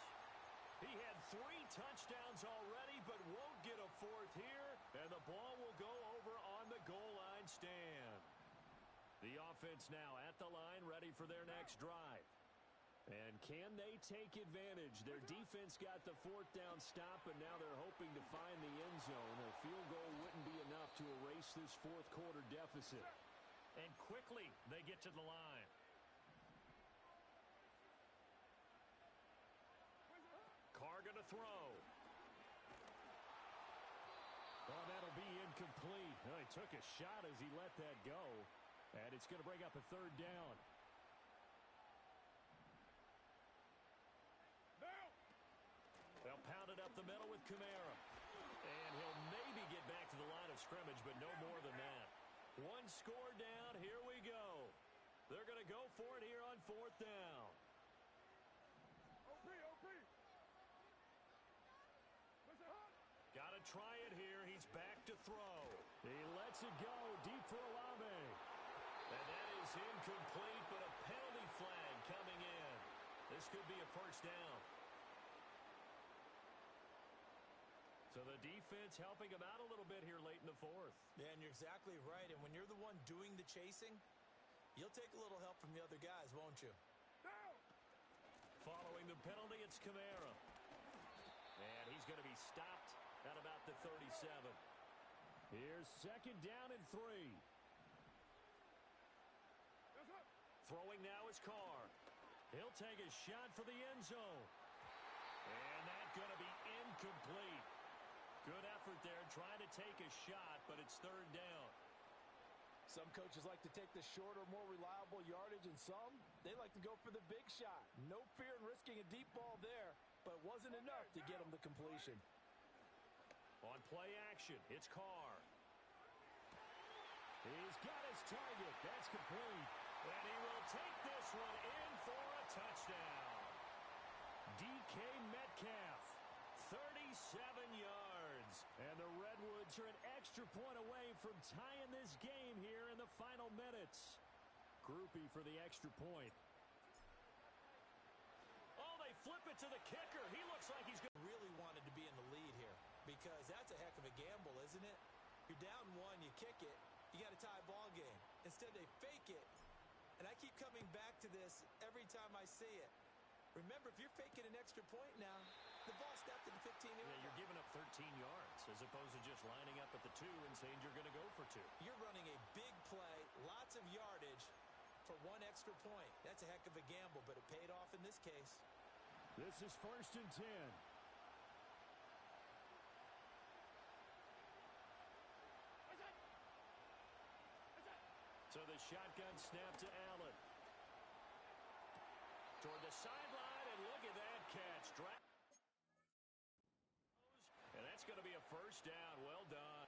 He had 3 touchdowns already, but won't get a fourth here. And the ball will go over on the goal line stand. The offense now at the line, ready for their next drive. And can they take advantage? Their defense got the 4th down stop, and now they're hoping to find the end zone. A field goal wouldn't be enough to erase this 4th quarter deficit. And quickly, they get to the line. Carr going to throw. Oh, that'll be incomplete. Oh, he took a shot as he let that go. And it's going to bring up a 3rd down. They'll pound it up the middle with Kamara. And he'll maybe get back to the line of scrimmage, but no more than that. 1 score down. Here we go. They're going to go for it here on 4th down. Got to try it here. He's back to throw. He lets it go deep for Olave. And that is incomplete, but a penalty flag coming in. This could be a 1st down. So the defense helping him out a little bit here late in the 4th. Yeah, and you're exactly right. And when you're the one doing the chasing, you'll take a little help from the other guys, won't you? Following the penalty, it's Kamara. And he's going to be stopped at about the 37. Here's 2nd down and 3. Throwing now is Carr. He'll take a shot for the end zone. And that's going to be incomplete. Good effort there, trying to take a shot, but it's 3rd down. Some coaches like to take the shorter, more reliable yardage, and some, they like to go for the big shot. No fear in risking a deep ball there, but it wasn't enough to get him the completion. On play action, it's Carr. He's got his target. That's complete. And he will take this one in for a touchdown. DK Metcalf, 37 yards. And the Redwoods are an extra point away from tying this game here in the final minutes. Groupie for the extra point. Oh, they flip it to the kicker. He looks like he's going to really wanted to be in the lead here because that's a heck of a gamble, isn't it? You're down 1, you kick it, you got a tie ball game. Instead, they fake it. And I keep coming back to this every time I see it. Remember, if you're faking an extra point now, the ball snapped at the 15-yard line. Yeah, you're giving up 13 yards as opposed to just lining up at the 2 and saying you're going to go for 2. You're running a big play, lots of yardage for 1 extra point. That's a heck of a gamble, but it paid off in this case. This is 1st and 10. So the shotgun snap to Allen. Toward the sideline, and look at that catch. And that's going to be a 1st down. Well done.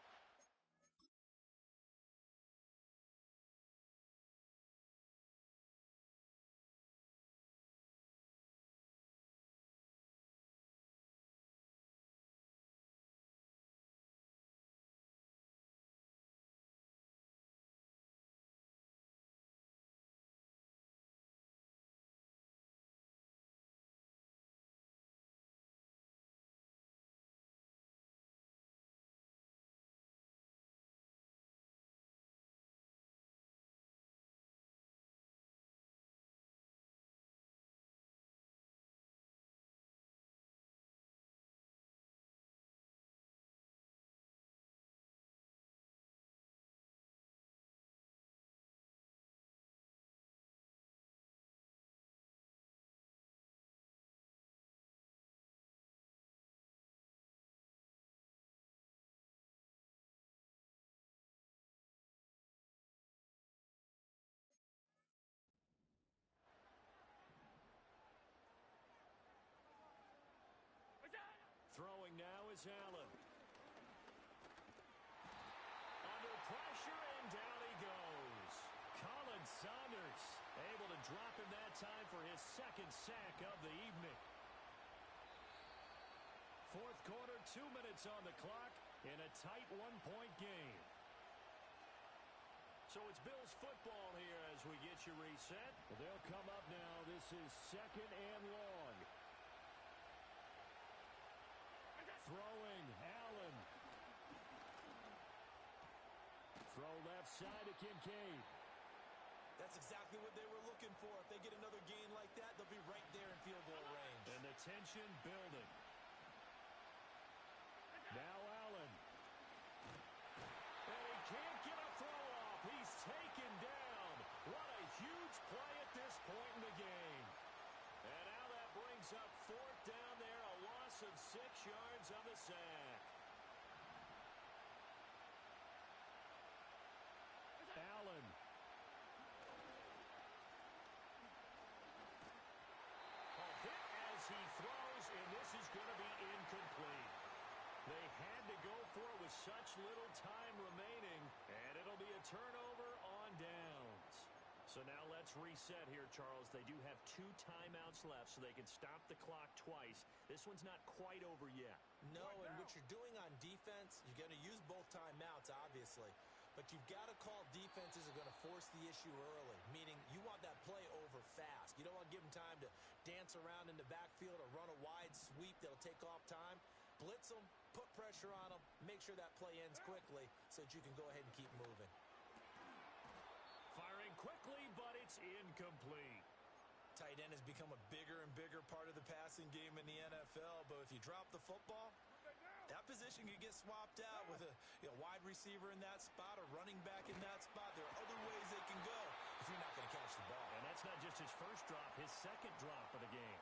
now is Allen. Under pressure, and down he goes. Colin Saunders able to drop him that time for his second sack of the evening. Fourth quarter, 2 minutes on the clock in a tight one-point game. So it's Bills football here as we get you reset. They'll come up now. This is second and long. Throwing, Allen. Throw left side to Kincaid. That's exactly what they were looking for. If they get another gain like that, they'll be right there in field goal range. And the tension building. Now Allen. And he can't get a throw off. He's taken down. What a huge play at this point in the game. And now that brings up fourth down there. A loss of 6 yards on the sack. Allen. A hit as he throws, and this is going to be incomplete. They had to go for it with such little time remaining, and it'll be a turnover on downs. So now let's reset here, Charles. They do have 2 timeouts left, so they can stop the clock twice. This one's not quite over yet. No, and what you're doing on defense, you're going to use both timeouts, obviously. But you've got to call defenses are going to force the issue early, meaning you want that play over fast. You don't want to give them time to dance around in the backfield or run a wide sweep that'll take off time. Blitz them, put pressure on them, make sure that play ends quickly so that you can go ahead and keep moving. Firing quickly, but it's incomplete. Tight end has become a bigger and bigger part of the passing game in the NFL, but if you drop the football, that position could get swapped out with a wide receiver in that spot, a running back in that spot. There are other ways they can go if you're not going to catch the ball. And that's not just his first drop, his second drop of the game.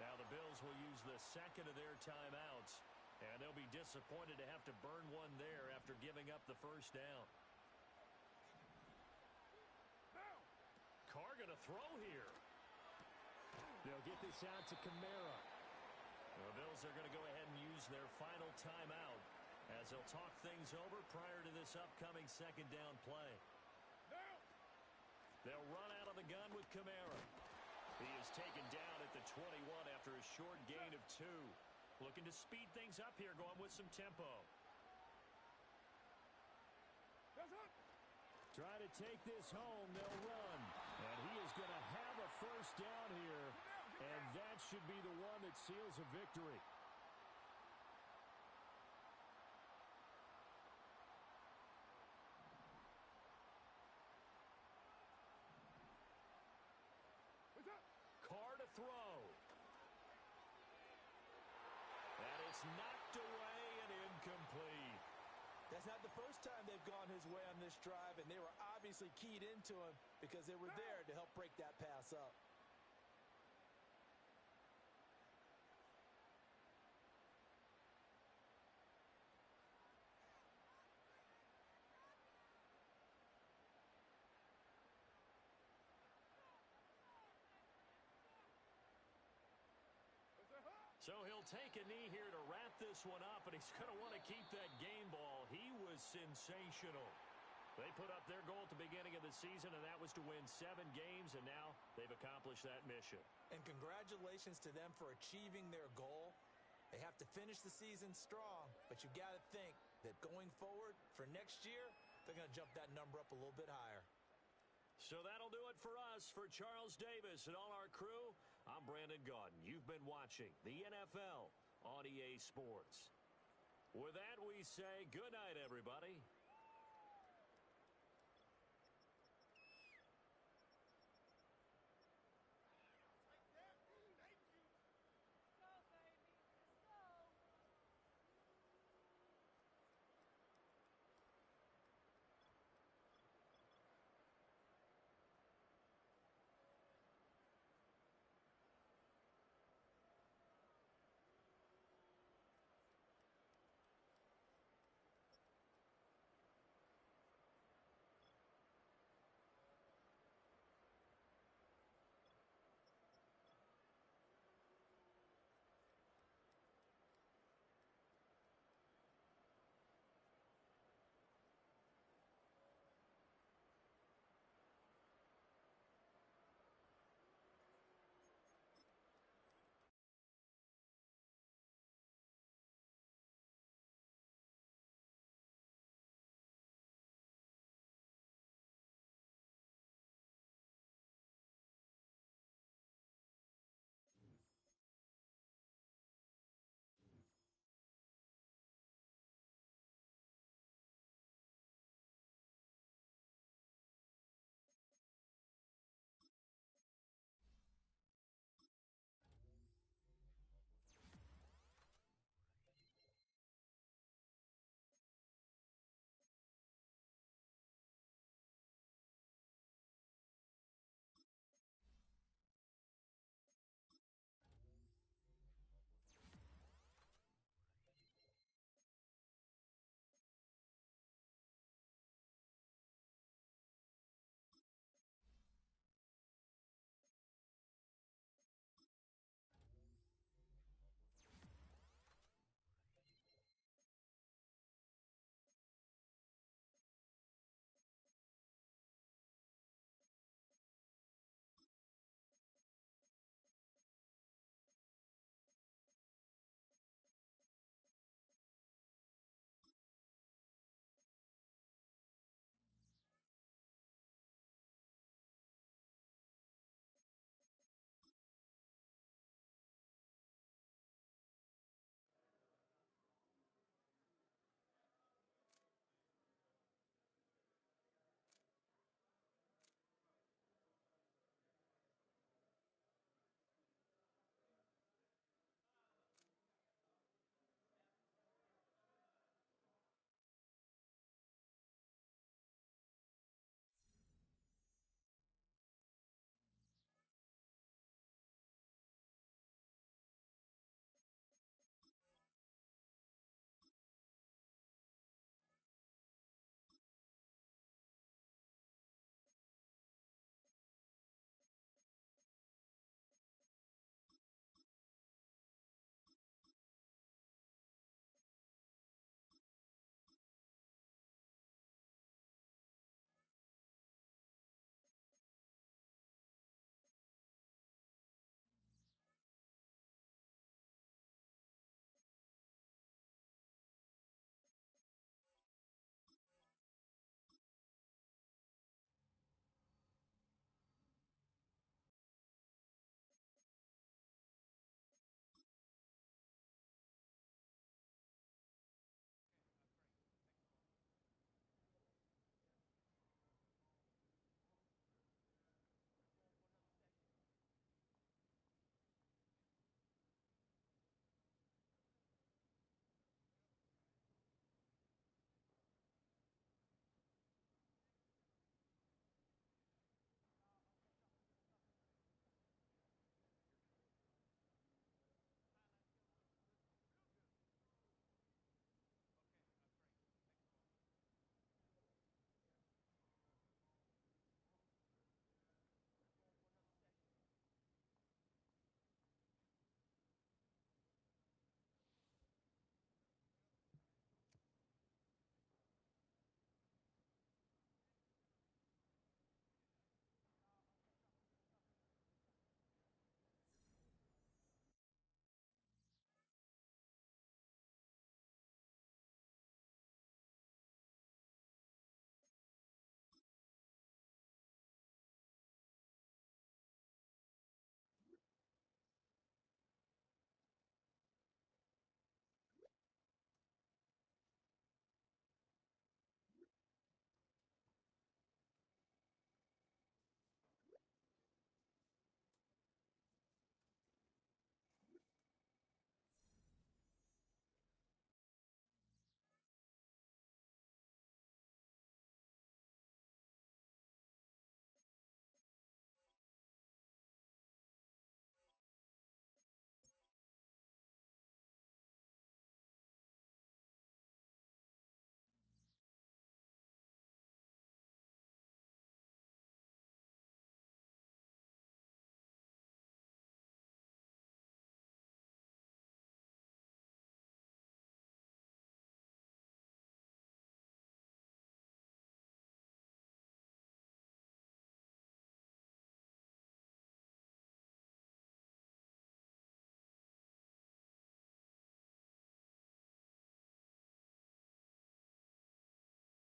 Now the Bills will use the second of their timeouts, and they'll be disappointed to have to burn one there after giving up the first down. Carr going to throw here. They'll get this out to Kamara. The Bills are going to go ahead and use their final timeout as they'll talk things over prior to this upcoming second down play. They'll run out of the gun with Kamara. He is taken down at the 21 after a short gain of 2. Looking to speed things up here, going with some tempo. Try to take this home. They'll run. And he is going to have a first down here. And that should be the one that seals a victory. Carr to throw. And it's knocked away and incomplete. That's not the first time they've gone his way on this drive, and they were obviously keyed into him because they were there to help break that pass up. So he'll take a knee here to wrap this one up, and he's going to want to keep that game ball. He was sensational. They put up their goal at the beginning of the season, and that was to win 7 games, and now they've accomplished that mission. And congratulations to them for achieving their goal. They have to finish the season strong, but you've got to think that going forward for next year, they're going to jump that number up a little bit higher. So that'll do it for us. For Charles Davis and all our crew, I'm Brandon Gaudin. You've been watching the NFL on EA Sports. With that, we say good night, everybody.